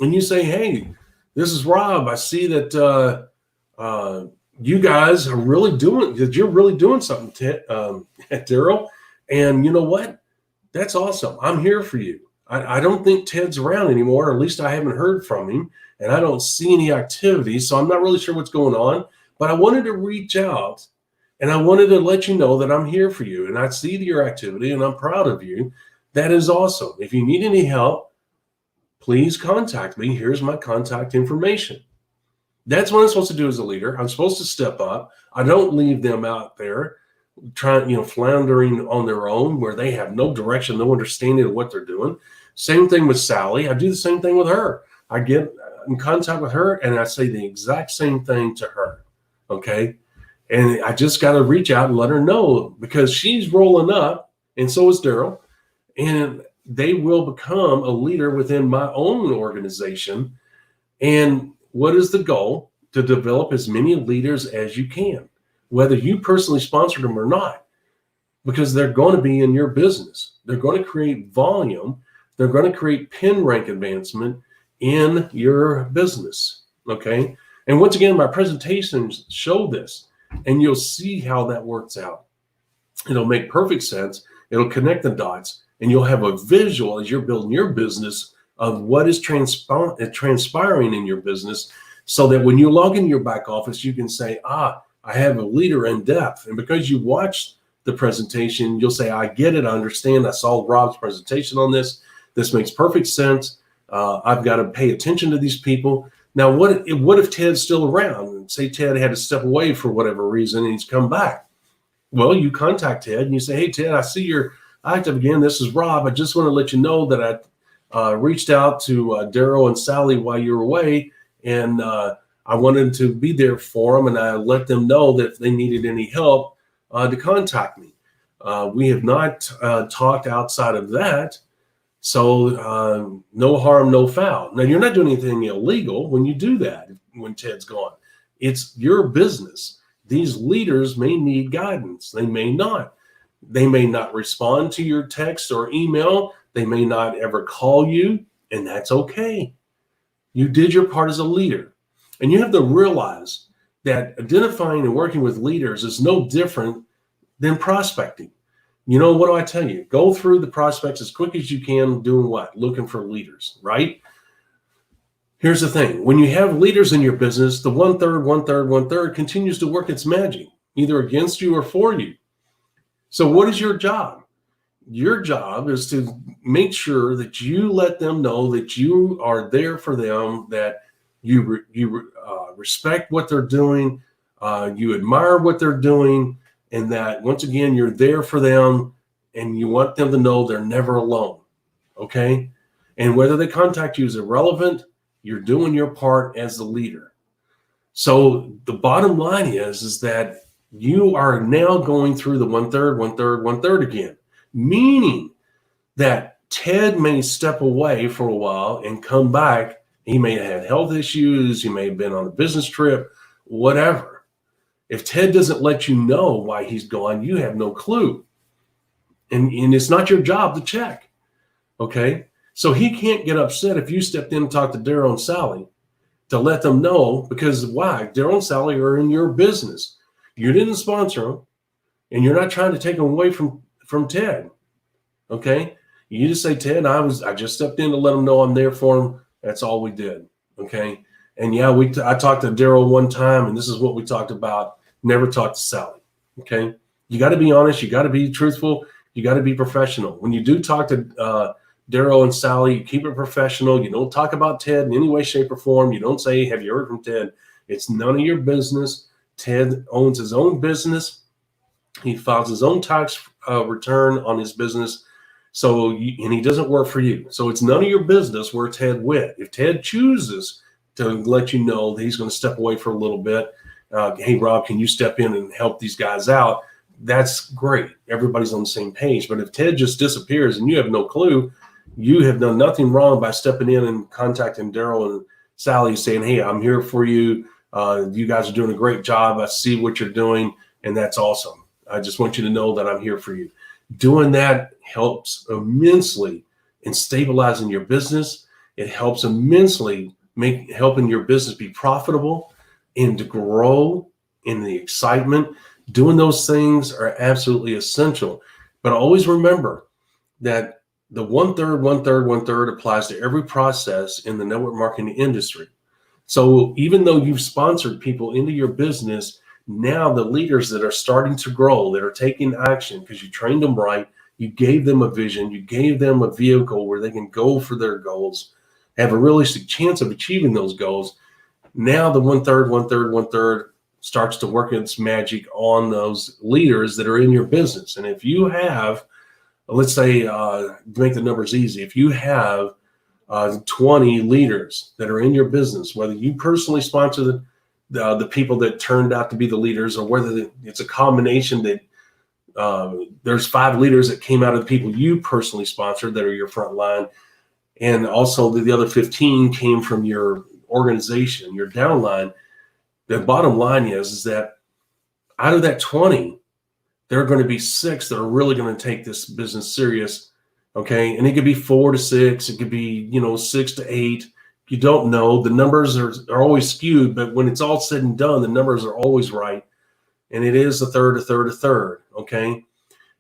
and you say, hey, this is Rob. I see that you guys are really doing something, Ted, at Daryl. And you know what? That's awesome. I'm here for you. I don't think Ted's around anymore, or at least I haven't heard from him, and I don't see any activity, so I'm not really sure what's going on. But I wanted to reach out, and I wanted to let you know that I'm here for you, and I see your activity, and I'm proud of you. That is awesome. If you need any help, please contact me. Here's my contact information. That's what I'm supposed to do as a leader. I'm supposed to step up. I don't leave them out there trying, floundering on their own where they have no direction, no understanding of what they're doing. Same thing with Sally. I do the same thing with her. I get in contact with her and I say the exact same thing to her. Okay. And I just got to reach out and let her know, because she's rolling up and so is Daryl, and they will become a leader within my own organization. And what is the goal? To develop as many leaders as you can, whether you personally sponsored them or not, because they're going to be in your business. They're going to create volume. They're going to create pin rank advancement in your business. Okay. And once again, my presentations show this, and you'll see how that works out. It'll make perfect sense. It'll connect the dots, and you'll have a visual as you're building your business of what is transpiring in your business, so that when you log into your back office, you can say, I have a leader in depth. And because you watched the presentation, you'll say, I get it. I understand. I saw Rob's presentation on this. This makes perfect sense. I've got to pay attention to these people. Now, what if Ted's still around? Say Ted had to step away for whatever reason and he's come back. Well, you contact Ted and you say, hey, Ted, I see you're active again. This is Rob. I just want to let you know that I reached out to Daryl and Sally while you were away, and I wanted to be there for them, and I let them know that if they needed any help, to contact me. We have not talked outside of that, so no harm, no foul. Now, you're not doing anything illegal when you do that when Ted's gone. It's your business. These leaders may need guidance. They may not. They may not respond to your text or email. They may not ever call you, and that's okay. You did your part as a leader. And you have to realize that identifying and working with leaders is no different than prospecting. What do I tell you? Go through the prospects as quick as you can, doing what? Looking for leaders, right? Here's the thing. When you have leaders in your business, the 1/3, 1/3, 1/3 continues to work its magic, either against you or for you. So what is your job? Your job is to make sure that you let them know that you are there for them, that you respect what they're doing, you admire what they're doing, and that, once again, you're there for them, and you want them to know they're never alone, okay? And whether they contact you is irrelevant. You're doing your part as the leader. So the bottom line is that you are now going through the 1/3, 1/3, 1/3 again, meaning that Ted may step away for a while and come back. He may have had health issues. He may have been on a business trip, whatever. If Ted doesn't let you know why he's gone, you have no clue. And it's not your job to check, okay? So he can't get upset if you stepped in and talked to Daryl and Sally to let them know, because why? Daryl and Sally are in your business. You didn't sponsor them, and you're not trying to take them away from Ted, okay? You just say, Ted, I just stepped in to let them know I'm there for them. That's all we did, okay? And yeah, I talked to Daryl one time, and this is what we talked about. Never talk to Sally, okay? You got to be honest. You got to be truthful. You got to be professional. When you do talk to Daryl and Sally, you keep it professional. You don't talk about Ted in any way, shape, or form. You don't say, have you heard from Ted? It's none of your business. Ted owns his own business. He files his own tax return on his business. And he doesn't work for you. So it's none of your business where Ted went. If Ted chooses to let you know that he's going to step away for a little bit, hey, Rob, can you step in and help these guys out? That's great. Everybody's on the same page. But if Ted just disappears and you have no clue, you have done nothing wrong by stepping in and contacting Daryl and Sally saying, hey, I'm here for you. You guys are doing a great job. I see what you're doing, and that's awesome. I just want you to know that I'm here for you. Doing that helps immensely in stabilizing your business. It helps immensely helping your business be profitable and to grow in the excitement. Doing those things are absolutely essential. But always remember that the 1/3, 1/3, 1/3 applies to every process in the network marketing industry. So even though you've sponsored people into your business, now the leaders that are starting to grow, that are taking action because you trained them right, you gave them a vision, you gave them a vehicle where they can go for their goals, have a realistic chance of achieving those goals. Now the 1/3, 1/3, 1/3 starts to work its magic on those leaders that are in your business. And if you have, let's say, to make the numbers easy, if you have 20 leaders that are in your business, whether you personally sponsor the people that turned out to be the leaders, or whether it's a combination that there's 5 leaders that came out of the people you personally sponsored that are your front line, and also the other 15 came from your organization, your downline. The bottom line is that out of that 20, there are going to be 6 that are really going to take this business serious, okay? And it could be 4 to 6. It could be, 6 to 8. You don't know. The numbers are always skewed, but when it's all said and done, the numbers are always right. And it is a third, okay?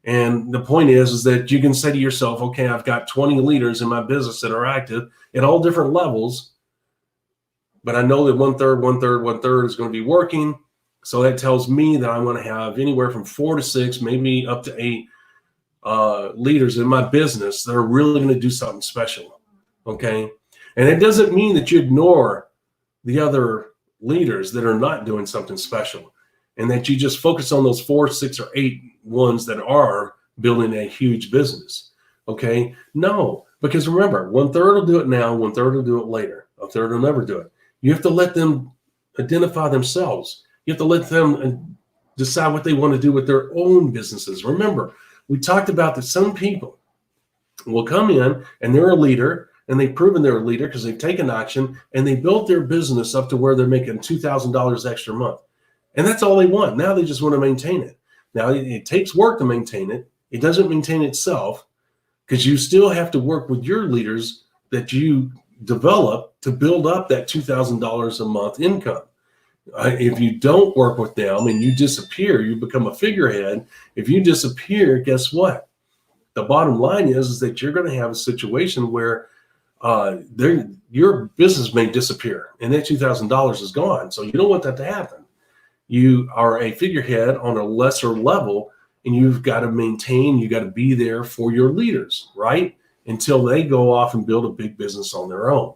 And the point is that you can say to yourself, okay, I've got 20 leaders in my business that are active at all different levels, but I know that 1/3, 1/3, 1/3 is going to be working. So that tells me that I'm going to have anywhere from 4 to 6, maybe up to 8 leaders in my business that are really going to do something special, okay? And it doesn't mean that you ignore the other leaders that are not doing something special and that you just focus on those 4, 6, or 8 ones that are building a huge business, okay? No, because remember, 1/3 will do it now, 1/3 will do it later, 1/3 will never do it. You have to let them identify themselves. You have to let them decide what they want to do with their own businesses. Remember, we talked about that some people will come in and they're a leader, and they've proven they're a leader because they've taken action and they built their business up to where they're making $2,000 extra a month. And that's all they want. Now they just want to maintain it. Now it takes work to maintain it. It doesn't maintain itself because you still have to work with your leaders that you develop to build up that $2,000 a month income. If you don't work with them and you disappear, you become a figurehead. If you disappear, guess what? The bottom line is that you're going to have a situation where your business may disappear and that $2,000 is gone. So you don't want that to happen. You are a figurehead on a lesser level, and you've got to maintain, you got to be there for your leaders, right? Until they go off and build a big business on their own.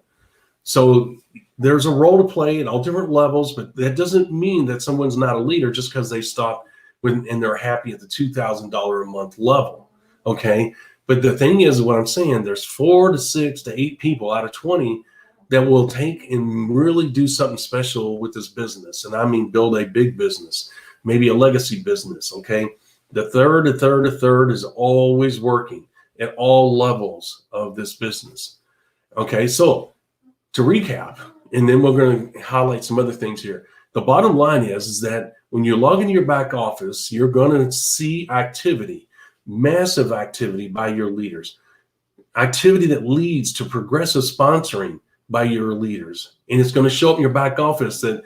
So there's a role to play at all different levels, but that doesn't mean that someone's not a leader just because they stop and they're happy at the $2,000 a month level. Okay. But the thing is, what I'm saying, there's 4 to 6 to 8 people out of 20 that will take and really do something special with this business. And I mean, build a big business, maybe a legacy business. Okay. The third is always working at all levels of this business. Okay. So to recap, and then we're going to highlight some other things here. The bottom line is that when you log into your back office, you're going to see activity, massive activity by your leaders, activity that leads to progressive sponsoring by your leaders. And it's going to show up in your back office that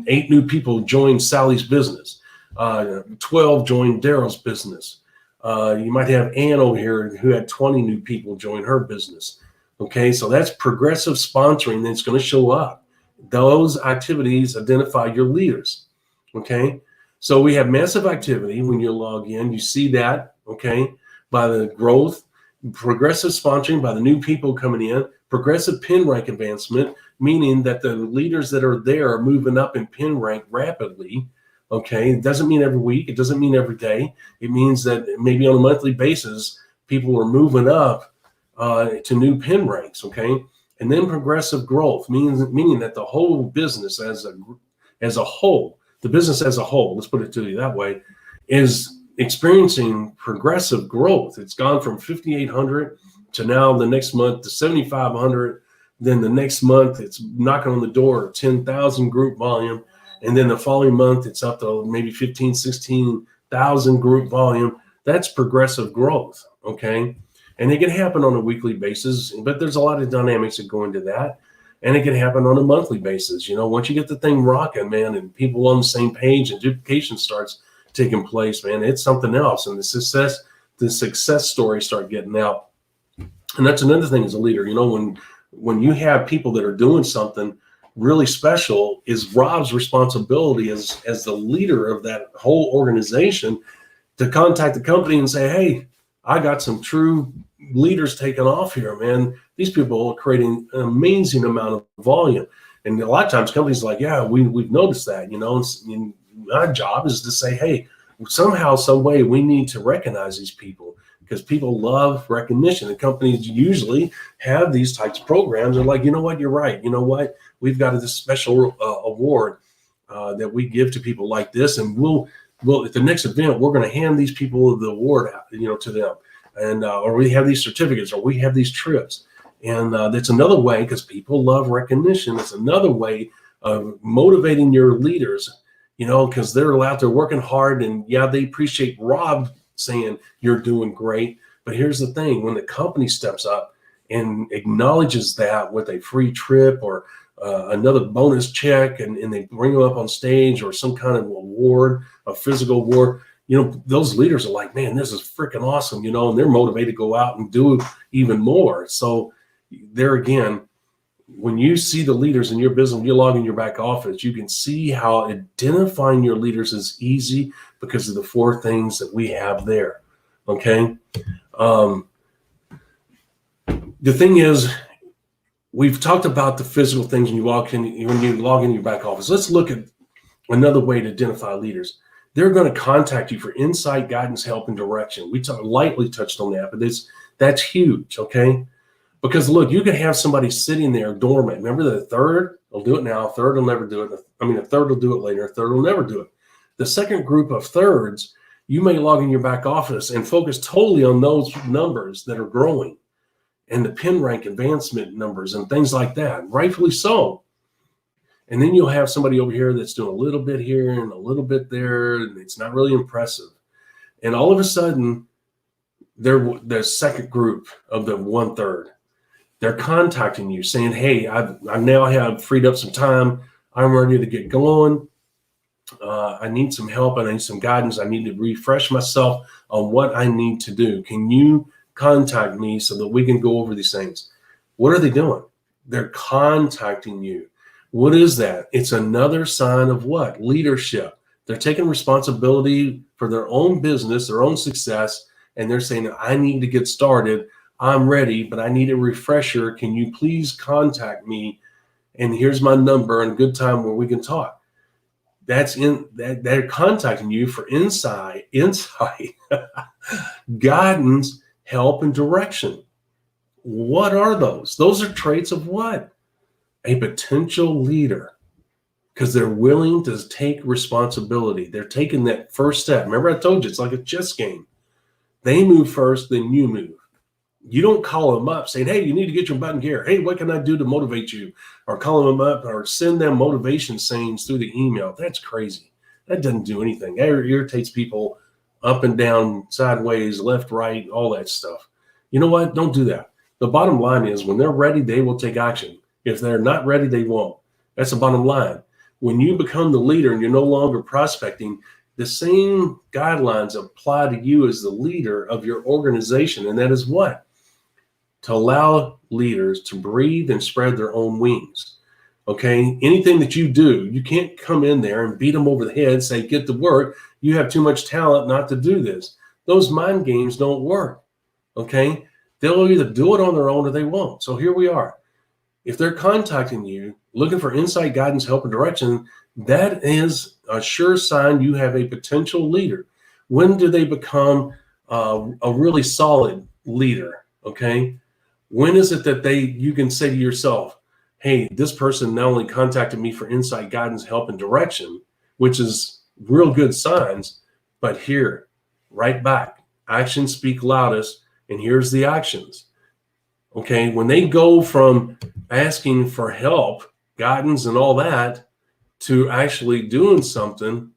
8 new people joined Sally's business, 12 joined Daryl's business. You might have Ann over here who had 20 new people join her business. Okay, so that's progressive sponsoring that's going to show up. Those activities identify your leaders. Okay, so we have massive activity when you log in. You see that, okay, by the growth, progressive sponsoring by the new people coming in, progressive pin rank advancement, meaning that the leaders that are there are moving up in pin rank rapidly. Okay, it doesn't mean every week. It doesn't mean every day. It means that maybe on a monthly basis, people are moving up to new pin ranks, okay? And then progressive growth, meaning that the whole business as a whole, the business as a whole, let's put it to you that way, is experiencing progressive growth. It's gone from 5,800 to now the next month to 7,500. Then the next month, it's knocking on the door of 10,000 group volume. And then the following month, it's up to maybe 15, 16,000 group volume. That's progressive growth, okay? And it can happen on a weekly basis, but there's a lot of dynamics that go into that. And it can happen on a monthly basis. Once you get the thing rocking, man, and people on the same page and duplication starts taking place, man, it's something else. And the success stories start getting out. And that's another thing as a leader, when you have people that are doing something really special, is Rob's responsibility as the leader of that whole organization to contact the company and say, hey, I got some true leaders taking off here, man. These people are creating an amazing amount of volume. And a lot of times companies are like, yeah, we've noticed that, and our job is to say, hey, somehow, some way we need to recognize these people because people love recognition. And companies usually have these types of programs. They're like, you know what, you're right. You know what, we've got this special award that we give to people like this. And we'll at the next event, we're going to hand these people the award out, to them. And or we have these certificates, or we have these trips. And that's another way, because people love recognition. It's another way of motivating your leaders, because they're out there working hard. And yeah, they appreciate Rob saying you're doing great. But here's the thing, when the company steps up and acknowledges that with a free trip or another bonus check, and they bring them up on stage, or some kind of award, a physical award, those leaders are like, man, this is freaking awesome, and they're motivated to go out and do even more. So there again, when you see the leaders in your business, when you log in your back office, you can see how identifying your leaders is easy because of the 4 things that we have there. Okay. The thing is, we've talked about the physical things when you log in your back office. Let's look at another way to identify leaders. They're going to contact you for insight, guidance, help, and direction. We lightly touched on that, but that's huge, okay? Because look, you can have somebody sitting there dormant. Remember that a third will do it now, a third will never do it. A third will do it later, a third will never do it. The second group of thirds, you may log in your back office and focus totally on those numbers that are growing and the pin rank advancement numbers and things like that, rightfully so. And then you'll have somebody over here that's doing a little bit here and a little bit there, and it's not really impressive. And all of a sudden, they're the second group of the 1/3. They're contacting you saying, hey, I now have freed up some time. I'm ready to get going. I need some help. I need some guidance. I need to refresh myself on what I need to do. Can you contact me so that we can go over these things. What are they doing? They're contacting you. What is that? It's another sign of what? Leadership. They're taking responsibility for their own business, their own success, and they're saying, I need to get started. I'm ready, but I need a refresher. Can you please contact me? And here's my number and a good time where we can talk. They're contacting you for insight, guidance, help, and direction. What are those? Those are traits of what? A potential leader, because they're willing to take responsibility. They're taking that first step. Remember, I told you, it's like a chess game. They move first, then you move. You don't call them up saying, hey, you need to get your button here. Hey, what can I do to motivate you? Or call them up or send them motivation sayings through the email. That's crazy. That doesn't do anything. That irritates people up and down, sideways, left, right, all that stuff. You know what? Don't do that. The bottom line is when they're ready, they will take action. If they're not ready, they won't. That's the bottom line. When you become the leader and you're no longer prospecting, the same guidelines apply to you as the leader of your organization. And that is what? To allow leaders to breathe and spread their own wings. Okay? Anything that you do, you can't come in there and beat them over the head, say, get to work. You have too much talent not to do this. Those mind games don't work. Okay? They'll either do it on their own or they won't. So here we are. If they're contacting you, looking for insight, guidance, help, and direction, that is a sure sign you have a potential leader. When do they become a really solid leader? Okay. When is it that you can say to yourself, hey, this person not only contacted me for insight, guidance, help, and direction, which is real good signs, but here, right back, actions speak loudest, and here's the actions. Okay, when they go from asking for help, guidance, and all that to actually doing something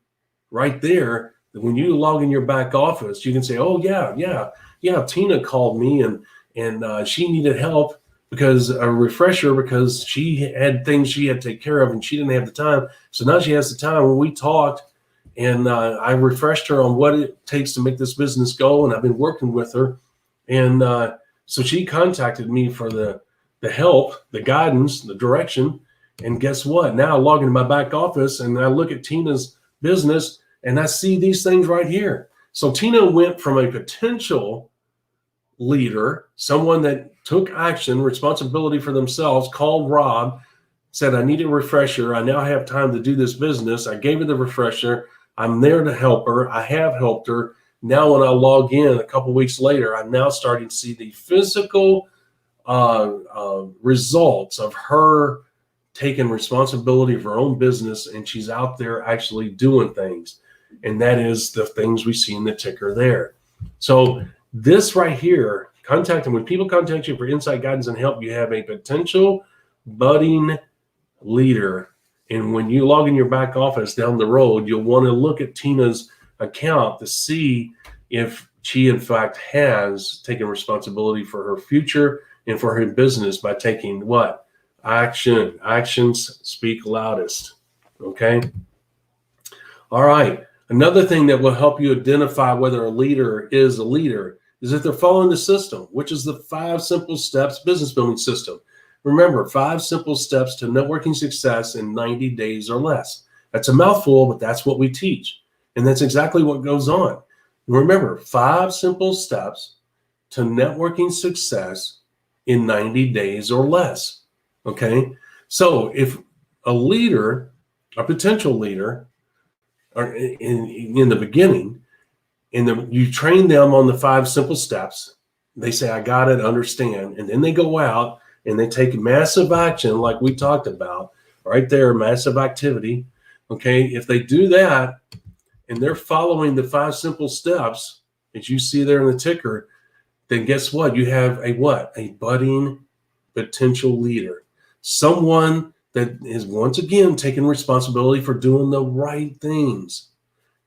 right there, when you log in your back office, you can say, oh, yeah, Tina called me and she needed help because she had things she had to take care of and she didn't have the time. So now she has the time. When we talked and I refreshed her on what it takes to make this business go, and I've been working with her. And so she contacted me for the help, the guidance, the direction. And guess what? Now I log into my back office and I look at Tina's business and I see these things right here. So Tina went from a potential leader, someone that took action, responsibility for themselves, called Rob, said, I need a refresher. I now have time to do this business. I gave her the refresher. I'm there to help her. I have helped her. Now, when I log in a couple of weeks later, I'm now starting to see the physical results of her taking responsibility of her own business, and she's out there actually doing things. And that is the things we see in the ticker there. So this right here, when people contact you for insight, guidance, and help, you have a potential budding leader. And when you log in your back office down the road, you'll want to look at Tina's account to see if she in fact has taken responsibility for her future and for her business by taking what? Action. Actions speak loudest. Okay. All right. Another thing that will help you identify whether a leader is if they're following the system, which is the 5 simple steps business building system. Remember, 5 simple steps to networking success in 90 days or less. That's a mouthful, but that's what we teach. And that's exactly what goes on. Remember, 5 simple steps to networking success in 90 days or less. Okay. So if a leader, a potential leader, or in the beginning, you train them on the 5 simple steps, they say, I got it, understand. And then they go out and they take massive action like we talked about right there, massive activity. Okay. If they do that, and they're following the 5 simple steps that you see there in the ticker, then guess what? You have a budding potential leader. Someone that is once again taking responsibility for doing the right things.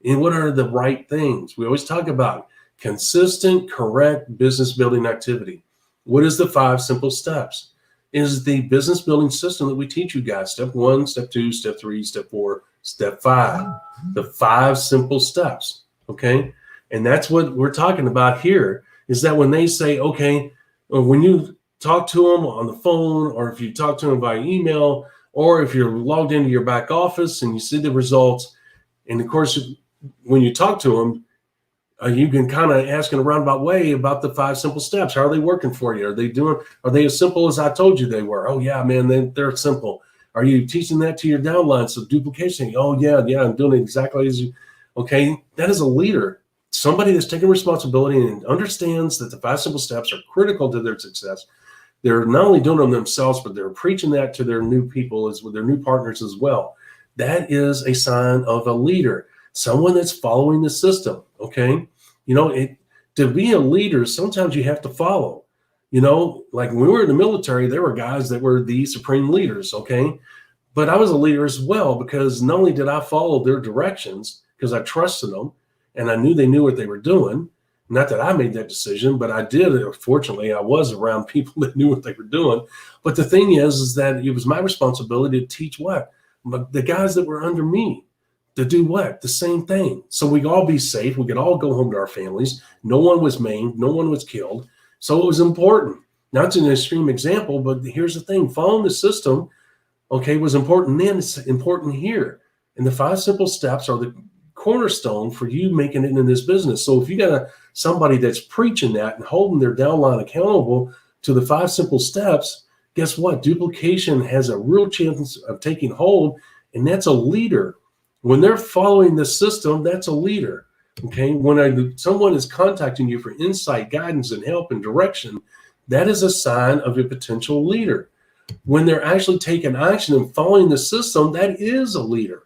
And what are the right things? We always talk about consistent, correct business building activity. What is the 5 simple steps? It is the business building system that we teach you guys. Step 1, step 2, step 3, step 4, step 5. The 5 simple steps. Okay. And that's what we're talking about here is that when they say, okay, when you talk to them on the phone, or if you talk to them by email, or if you're logged into your back office and you see the results, and of course, when you talk to them, you can kind of ask in a roundabout way about the 5 simple steps. How are they working for you? Are they as simple as I told you they were? Oh yeah, man, they're simple. Are you teaching that to your downline? So duplication. Oh yeah, I'm doing it exactly as you. Okay, that is a leader. Somebody that's taking responsibility and understands that the 5 simple steps are critical to their success. They're not only doing them themselves, but they're preaching that to their new people, as with their new partners as well. That is a sign of a leader, someone that's following the system. Okay, to be a leader, sometimes you have to follow. Like when we were in the military, there were guys that were the supreme leaders. Okay, but I was a leader as well, because not only did I follow their directions because I trusted them and I knew they knew what they were doing. Not that I made that decision, but I did. Fortunately, I was around people that knew what they were doing. But the thing is that it was my responsibility to teach the guys that were under me to do the same thing. So we could all be safe. We could all go home to our families. No one was maimed. No one was killed. So it was important. Now it's an extreme example, but here's the thing. Following the system, was important then. It's important here. And the 5 simple steps are the cornerstone for you making it in this business. So if you got somebody that's preaching that and holding their downline accountable to the 5 simple steps, guess what? Duplication has a real chance of taking hold, and that's a leader. When they're following the system, that's a leader. Okay, when someone is contacting you for insight, guidance, and help and direction, that is a sign of a potential leader. When they're actually taking action and following the system, that is a leader.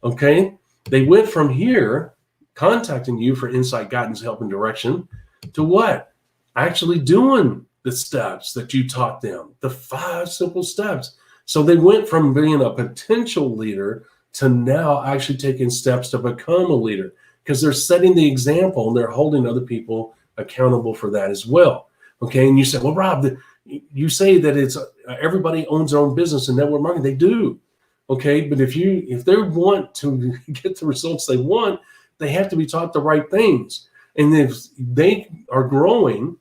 Okay, they went from here, contacting you for insight, guidance, help, and direction, to actually doing the steps that you taught them, the 5 simple steps. So they went from being a potential leader to now actually taking steps to become a leader, because they're setting the example and they're holding other people accountable for that as well. Okay, and you say, well, Rob, you say that it's everybody owns their own business in network marketing. They do. Okay, but if they want to get the results they want, they have to be taught the right things. And if they are growing,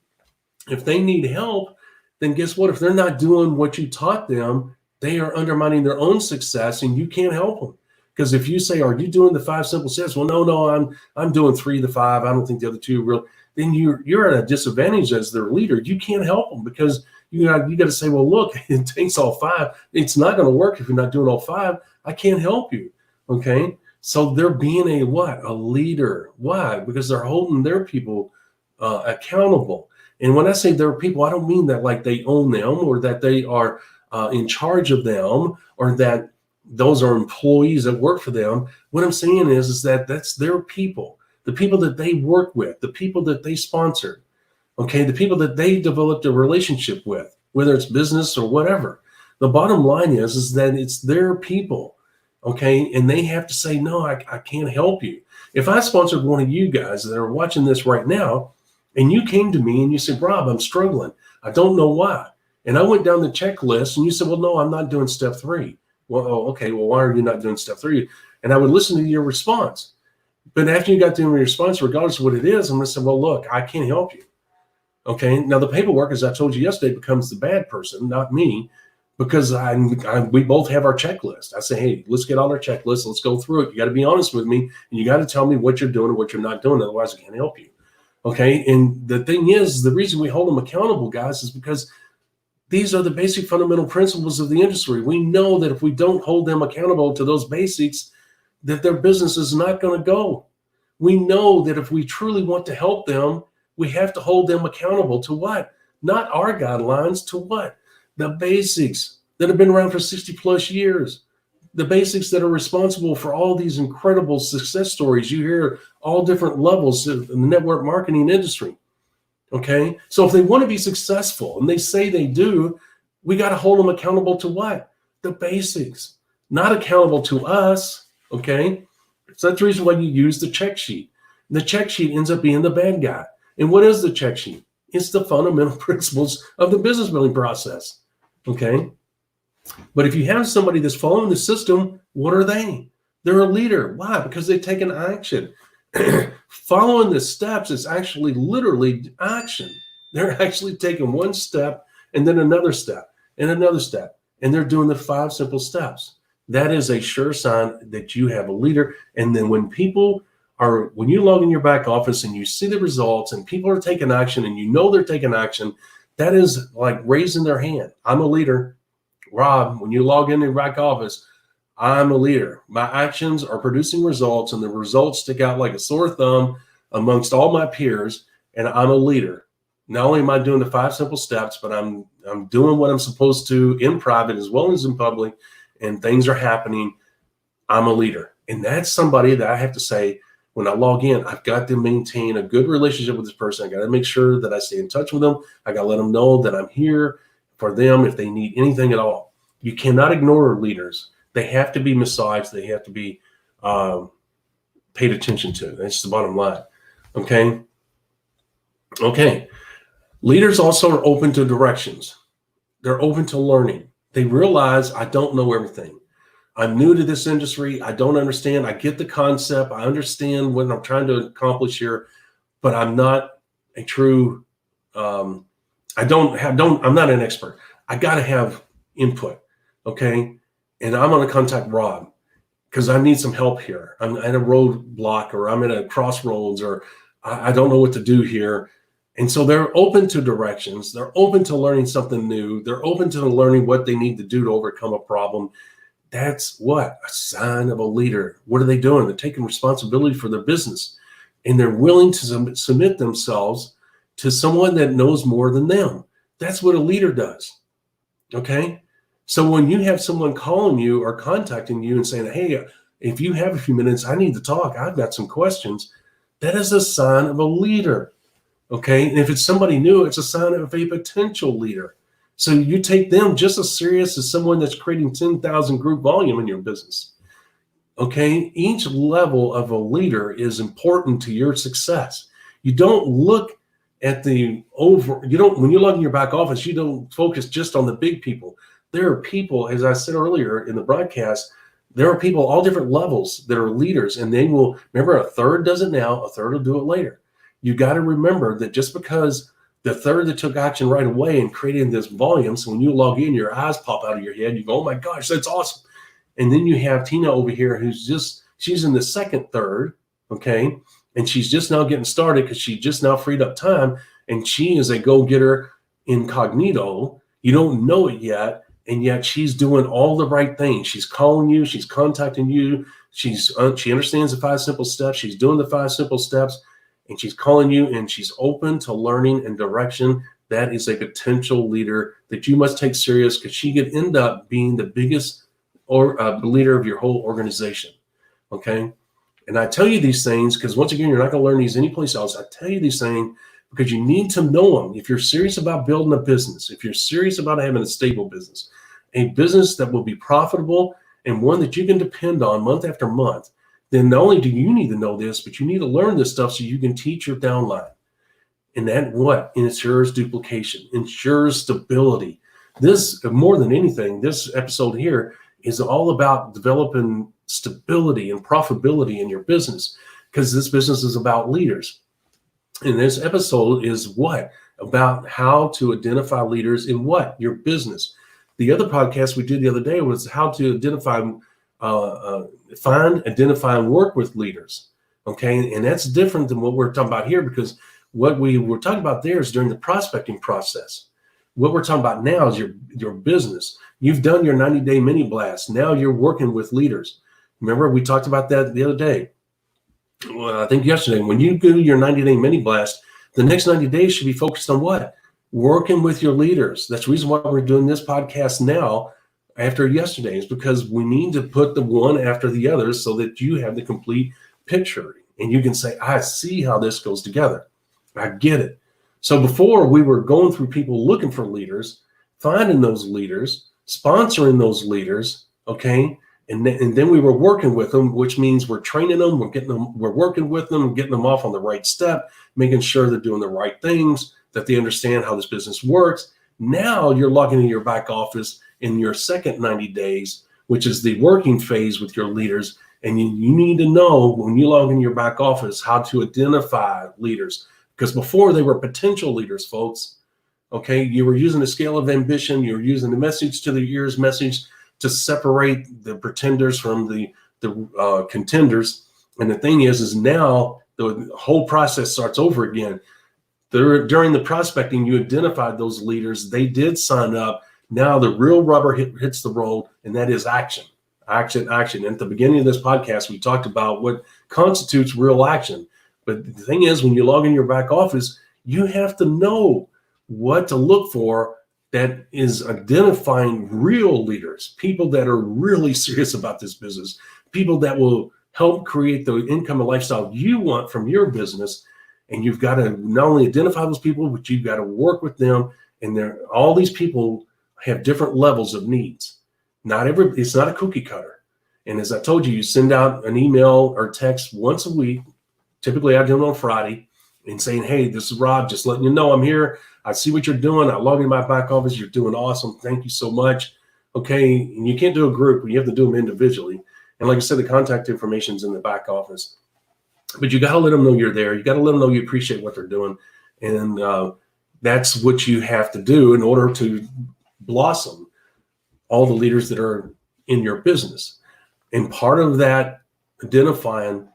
if they need help, then guess what? If they're not doing what you taught them, they are undermining their own success, and you can't help them. Because if you say, "Are you doing the 5 simple steps?" Well, no, I'm doing 3 of the 5. I don't think the other 2 are real. Then you're at a disadvantage as their leader. You can't help them, because you got to say, well, look, it takes all 5. It's not going to work if you're not doing all 5. I can't help you. Okay. So they're being a leader. Why? Because they're holding their people accountable. And when I say their people, I don't mean that like they own them, or that they are in charge of them, or that those are employees that work for them. What I'm saying is that that's their people, the people that they work with, the people that they sponsored. Okay, the people that they developed a relationship with, whether it's business or whatever. The bottom line is that it's their people, okay? And they have to say, no, I can't help you. If I sponsored one of you guys that are watching this right now, and you came to me and you said, Rob, I'm struggling. I don't know why. And I went down the checklist and you said, well, no, I'm not doing step 3. Well, okay, well, why are you not doing step 3? And I would listen to your response. But after you got to your response, regardless of what it is, I'm going to say, well, look, I can't help you. Okay. Now the paperwork, as I told you yesterday, becomes the bad person, not me, because we both have our checklist. I say, hey, let's get all our checklists. Let's go through it. You got to be honest with me, and you got to tell me what you're doing and what you're not doing. Otherwise, I can't help you. Okay. And the thing is, the reason we hold them accountable, guys, is because these are the basic fundamental principles of the industry. We know that if we don't hold them accountable to those basics, that their business is not going to go. We know that if we truly want to help them, we have to hold them accountable to what? Not our guidelines, to what? The basics that have been around for 60 plus years. The basics that are responsible for all these incredible success stories you hear all different levels in the network marketing industry. Okay. So if they want to be successful, and they say they do, we got to hold them accountable to what? The basics, not accountable to us. Okay. So that's the reason why you use the check sheet. The check sheet ends up being the bad guy. And what is the check sheet? It's the fundamental principles of the business building process. Okay. But if you have somebody that's following the system, what are they? They're a leader. Why? Because they've taken action. Following the steps is actually literally action. They're actually taking one step and then another step and another step, and they're doing the 5 simple steps. That is a sure sign that you have a leader. And then when you log in your back office and you see the results and people are taking action and you know they're taking action, that is like raising their hand. I'm a leader. Rob, when you log in your back office, I'm a leader. My actions are producing results, and the results stick out like a sore thumb amongst all my peers, and I'm a leader. Not only am I doing the 5 simple steps, but I'm doing what I'm supposed to in private as well as in public, and things are happening. I'm a leader. And that's somebody that I have to say, when I log in, I've got to maintain a good relationship with this person. I got to make sure that I stay in touch with them. I got to let them know that I'm here for them if they need anything at all. You cannot ignore leaders. They have to be massaged. They have to be paid attention to. That's the bottom line. Okay. Leaders also are open to directions. They're open to learning. They realize I don't know everything. I'm new to this industry. I don't understand. I get the concept. I understand what I'm trying to accomplish here, but I'm not a true, I'm not an expert. I got to have input. Okay. And I'm going to contact Rob because I need some help here. I'm at a roadblock, or I'm at a crossroads, or I don't know what to do here. And so they're open to directions. They're open to learning something new. They're open to learning what they need to do to overcome a problem. That's what? A sign of a leader. What are they doing? They're taking responsibility for their business, and they're willing to submit themselves to someone that knows more than them. That's what a leader does. Okay. So when you have someone calling you or contacting you and saying, hey, if you have a few minutes, I need to talk. I've got some questions. That is a sign of a leader. Okay. And if it's somebody new, it's a sign of a potential leader. So you take them just as serious as someone that's creating 10,000 group volume in your business. Okay. Each level of a leader is important to your success. You don't look at when you log in your back office, you don't focus just on the big people. There are people, as I said earlier in the broadcast, there are people all different levels that are leaders, and they will, remember, a third does it now, a third will do it later. You got to remember that just because the third that took action right away and created this volume, so when you log in, your eyes pop out of your head, you go, oh my gosh, that's awesome. And then you have Tina over here she's in the second third, okay? And she's just now getting started because she just now freed up time, and she is a go-getter incognito. You don't know it yet. And yet she's doing all the right things. She's calling you. She's contacting you. She understands the 5 simple steps. She's doing the 5 simple steps, and she's calling you, and she's open to learning and direction. That is a potential leader that you must take serious, because she could end up being the biggest leader of your whole organization. Okay. And I tell you these things because, once again, you're not going to learn these anyplace else. I tell you these things because you need to know them. If you're serious about building a business, if you're serious about having a stable business, a business that will be profitable and one that you can depend on month after month, then not only do you need to know this, but you need to learn this stuff so you can teach your downline. And that ensures duplication, ensures stability. This, more than anything, this episode here is all about developing stability and profitability in your business, because this business is about leaders. And this episode is about how to identify leaders in your business. The other podcast we did the other day was how to identify, identify and work with leaders. Okay. And that's different than what we're talking about here, because what we were talking about there is during the prospecting process. What we're talking about now is your business. You've done your 90-day mini blast. Now you're working with leaders. Remember, we talked about that the other day. Well, I think yesterday, when you do your 90-day mini blast, the next 90 days should be focused on what? Working with your leaders. That's the reason why we're doing this podcast now after yesterday, is because we need to put the one after the other so that you have the complete picture and you can say, I see how this goes together. I get it. So before, we were going through people looking for leaders, finding those leaders, sponsoring those leaders, okay? And then we were working with them, which means we're training them, we're working with them, getting them off on the right step, making sure they're doing the right things, that they understand how this business works. Now you're logging in your back office in your second 90 days, which is the working phase with your leaders. And you need to know when you log in your back office how to identify leaders, because before they were potential leaders, folks. Okay, you were using a scale of ambition. You were using the message to the ears message to separate the pretenders from the contenders. And the thing is now the whole process starts over again. During the prospecting, you identified those leaders. They did sign up. Now the real rubber hits the road, and that is action. Action. And at the beginning of this podcast, we talked about what constitutes real action. But the thing is, when you log in your back office, you have to know what to look for that is identifying real leaders, people that are really serious about this business, people that will help create the income and lifestyle you want from your business. And you've got to not only identify those people, but you've got to work with them. And all these people have different levels of needs. It's not a cookie cutter. And as I told you, you send out an email or text once a week. Typically I do it on Friday, and saying, hey, this is Rob, just letting you know I'm here. I see what you're doing. I log in my back office. You're doing awesome. Thank you so much. Okay. And you can't do a group, but you have to do them individually. And like I said, the contact information is in the back office. But you got to let them know you're there. You got to let them know you appreciate what they're doing. And that's what you have to do in order to blossom all the leaders that are in your business. And part of that identifying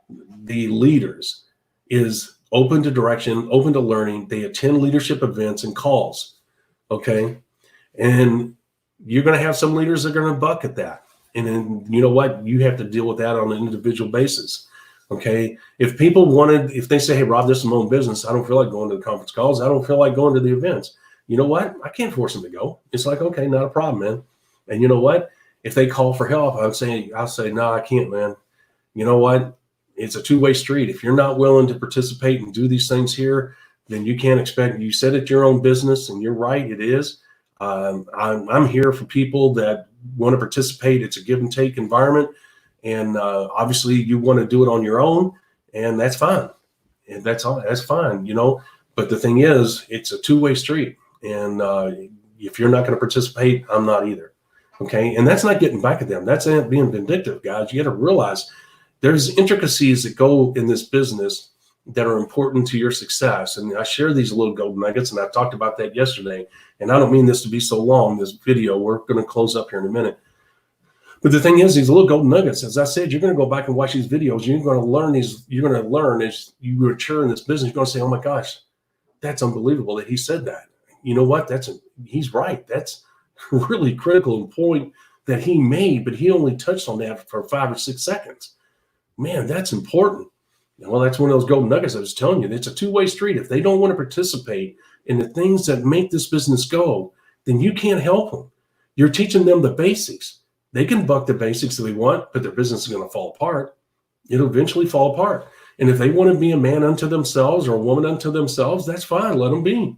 the leaders is open to direction, open to learning. They attend leadership events and calls. Okay. And you're going to have some leaders that are going to buck at that. And then, you know what? You have to deal with that on an individual basis. Okay. If they say, hey, Rob, this is my own business. I don't feel like going to the conference calls. I don't feel like going to the events. You know what? I can't force them to go. It's like, okay, not a problem, man. And you know what? If they call for help, I'll say, no, I can't, man. You know what? It's a two-way street. If you're not willing to participate and do these things here, then you can't expect. You said it's your own business, and you're right, it is. I'm here for people that want to participate. It's a give and take environment, and obviously you want to do it on your own, and that's fine. And that's fine, you know. But the thing is, it's a two-way street, and if you're not going to participate, I'm not either. Okay, and that's not getting back at them. That's being vindictive, guys. You got to realize there's intricacies that go in this business that are important to your success. And I share these little gold nuggets, and I talked about that yesterday. And I don't mean this to be so long, this video. We're going to close up here in a minute. But the thing is, these little golden nuggets, as I said, you're going to go back and watch these videos. You're going to learn these. You're going to learn as you mature in this business. You're going to say, oh my gosh, that's unbelievable that he said that. You know what? He's right. That's a really critical point that he made, but he only touched on that for 5 or 6 seconds. Man, that's important. Well, that's one of those golden nuggets I was telling you. It's a two-way street. If they don't want to participate in the things that make this business go, then you can't help them. You're teaching them the basics. They can buck the basics that they want, but their business is going to fall apart. It'll eventually fall apart. And if they want to be a man unto themselves or a woman unto themselves, that's fine. Let them be.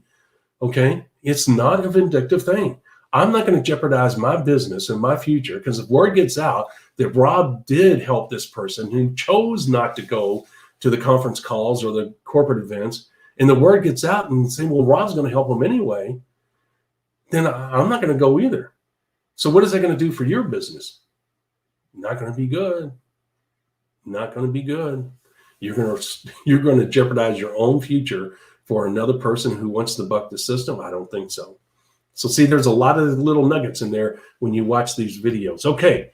Okay? It's not a vindictive thing. I'm not going to jeopardize my business and my future, because if word gets out that Rob did help this person who chose not to go to the conference calls or the corporate events, and the word gets out and say, well, Rob's going to help him anyway, then I'm not going to go either. So what is that going to do for your business? Not going to be good. Not going to be good. You're going to jeopardize your own future for another person who wants to buck the system. I don't think so. So see, there's a lot of little nuggets in there when you watch these videos. Okay,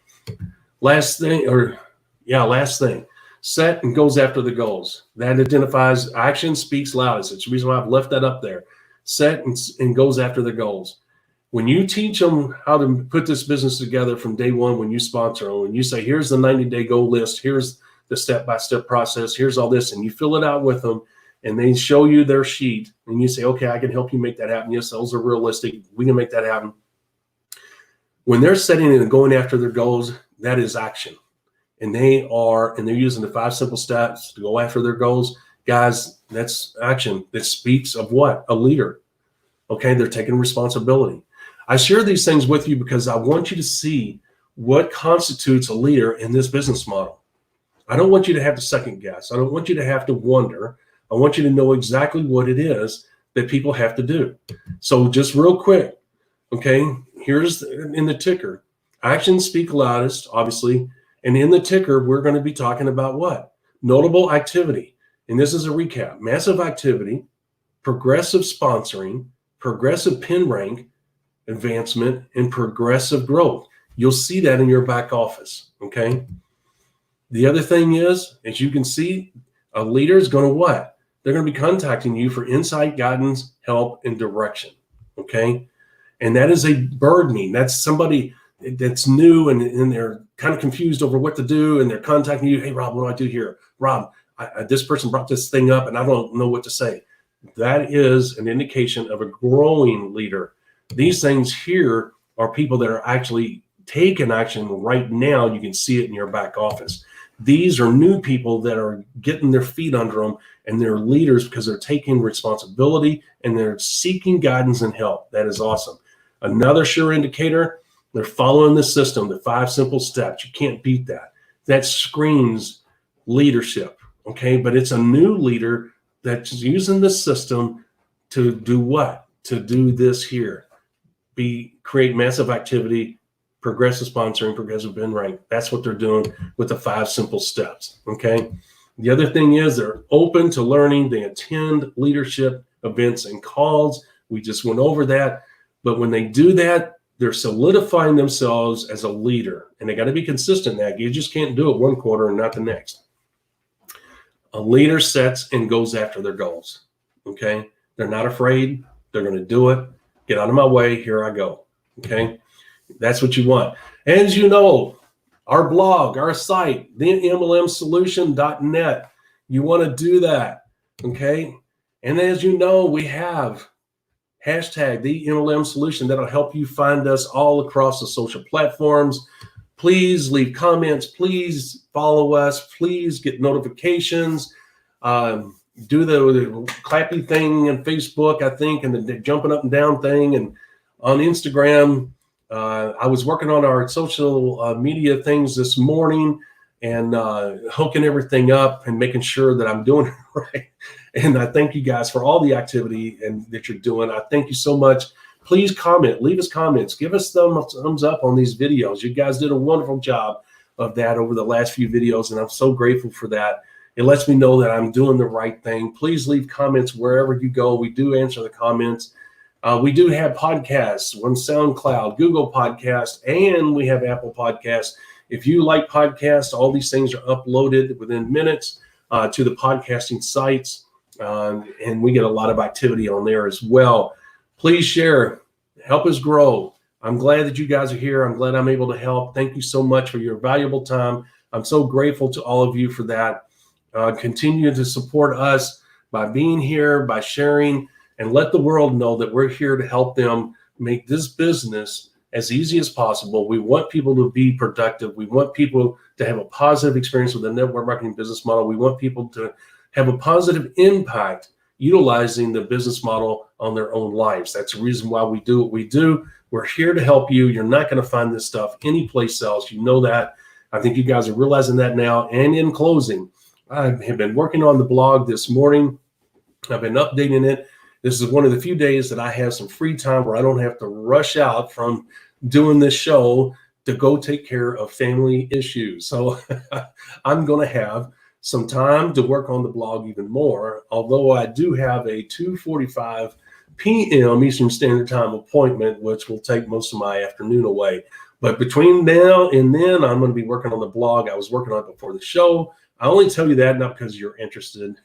last thing. Set and goes after the goals. That identifies action speaks loudest. It's the reason why I've left that up there. Set and goes after the goals. When you teach them how to put this business together from day one, when you sponsor them, when you say, here's the 90-day goal list, here's the step-by-step process, here's all this, and you fill it out with them, and they show you their sheet, and you say, okay, I can help you make that happen. Yes, those are realistic. We can make that happen. When they're setting and going after their goals, that is action. And they're using the 5 simple steps to go after their goals. Guys, that's action. That speaks of what? A leader. Okay, they're taking responsibility. I share these things with you because I want you to see what constitutes a leader in this business model. I don't want you to have to second guess. I don't want you to have to wonder. I want you to know exactly what it is that people have to do. So just real quick, okay, here's in the ticker. Actions speak loudest, obviously. And in the ticker, we're going to be talking about what? Notable activity. And this is a recap. Massive activity, progressive sponsoring, progressive pin rank advancement, and progressive growth. You'll see that in your back office, okay? The other thing is, as you can see, a leader is going to what? They're going to be contacting you for insight, guidance, help, and direction, okay? And that is a burdening. That's somebody that's new and they're kind of confused over what to do, and they're contacting you. Hey, Rob, what do I do here? Rob, this person brought this thing up and I don't know what to say. That is an indication of a growing leader. These things here are people that are actually taking action right now. You can see it in your back office. These are new people that are getting their feet under them, and they're leaders because they're taking responsibility and they're seeking guidance and help. That is awesome. Another sure indicator, they're following the system, the 5 simple steps. You can't beat that. That screams leadership, okay? But it's a new leader that's using the system to do what? To do this here. Create massive activity, progressive sponsoring, progressive pin rank. That's what they're doing with the 5 simple steps, okay? The other thing is they're open to learning. They attend leadership events and calls. We just went over that. But when they do that, they're solidifying themselves as a leader. And they got to be consistent in that. You just can't do it one quarter and not the next. A leader sets and goes after their goals, okay? They're not afraid. They're going to do it. Get out of my way. Here I go, okay? That's what you want. As you know, our blog, our site, TheMLMSolution.net, you want to do that, okay? And as you know, we have hashtag TheMLMSolution that'll help you find us all across the social platforms. Please leave comments. Please follow us. Please get notifications. Do the clappy thing on Facebook, I think, and the jumping up and down thing. And on Instagram, I was working on our social media things this morning and hooking everything up and making sure that I'm doing it right. And I thank you guys for all the activity and that you're doing. I thank you so much. Please comment, leave us comments, give us thumbs up on these videos. You guys did a wonderful job of that over the last few videos, and I'm so grateful for that. It lets me know that I'm doing the right thing. Please leave comments wherever you go. We do answer the comments. We do have podcasts on SoundCloud, Google Podcast, and we have Apple Podcasts. If you like podcasts, all these things are uploaded within minutes to the podcasting sites, and we get a lot of activity on there as well. Please share, help us grow. I'm glad that you guys are here. I'm glad I'm able to help. Thank you so much for your valuable time. I'm so grateful to all of you for that. Continue to support us by being here, by sharing, and let the world know that we're here to help them make this business as easy as possible. We want people to be productive. We want people to have a positive experience with the network marketing business model. We want people to have a positive impact utilizing the business model on their own lives. That's the reason why we do what we do. We're here to help you. You're not going to find this stuff anyplace else. You know that. I think you guys are realizing that now. And in closing, I have been working on the blog this morning. I've been updating it. This is one of the few days that I have some free time where I don't have to rush out from doing this show to go take care of family issues. So I'm going to have some time to work on the blog even more, although I do have a 2:45 p.m. Eastern Standard Time appointment, which will take most of my afternoon away. But between now and then, I'm going to be working on the blog. I was working on it before the show. I only tell you that not because you're interested,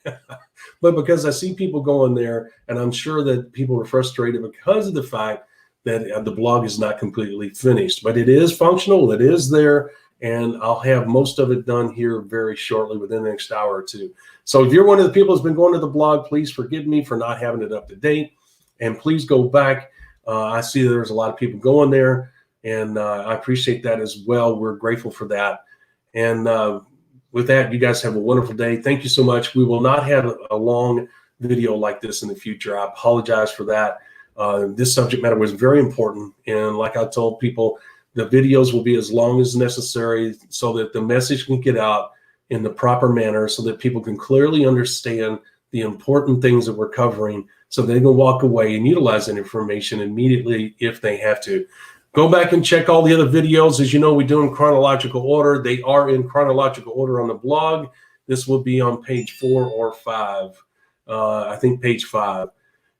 but because I see people going there, and I'm sure that people are frustrated because of the fact that the blog is not completely finished. But it is functional. It is there. And I'll have most of it done here very shortly within the next hour or two. So if you're one of the people who's been going to the blog, please forgive me for not having it up to date. And please go back. I see there's a lot of people going there, and I appreciate that as well. We're grateful for that. And with that, you guys have a wonderful day. Thank you so much. We will not have a long video like this in the future. I apologize for that. This subject matter was very important. And like I told people, the videos will be as long as necessary so that the message can get out in the proper manner so that people can clearly understand the important things that we're covering so they can walk away and utilize that information immediately if they have to. Go back and check all the other videos. As you know, we do in chronological order. They are in chronological order on the blog. This will be on page 4 or 5. I think page 5.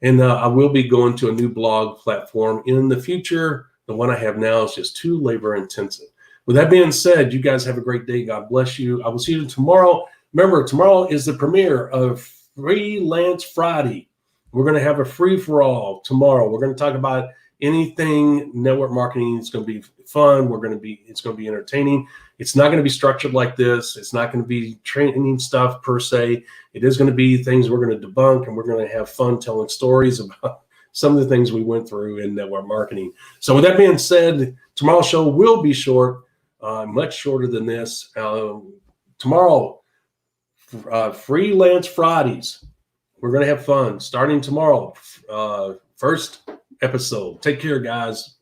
And I will be going to a new blog platform in the future. The one I have now is just too labor intensive. With that being said, you guys have a great day. God bless you. I will see you tomorrow. Remember, tomorrow is the premiere of Freelance Friday. We're going to have a free-for-all tomorrow. We're going to talk about anything network marketing. It's going to be fun. It's going to be entertaining. It's not going to be structured like this. It's not going to be training stuff per se. It is going to be things we're going to debunk, and we're going to have fun telling stories about some of the things we went through in network marketing. So with that being said, tomorrow's show will be short, much shorter than this. Tomorrow, Freelance Fridays. We're going to have fun starting tomorrow. First episode. Take care, guys.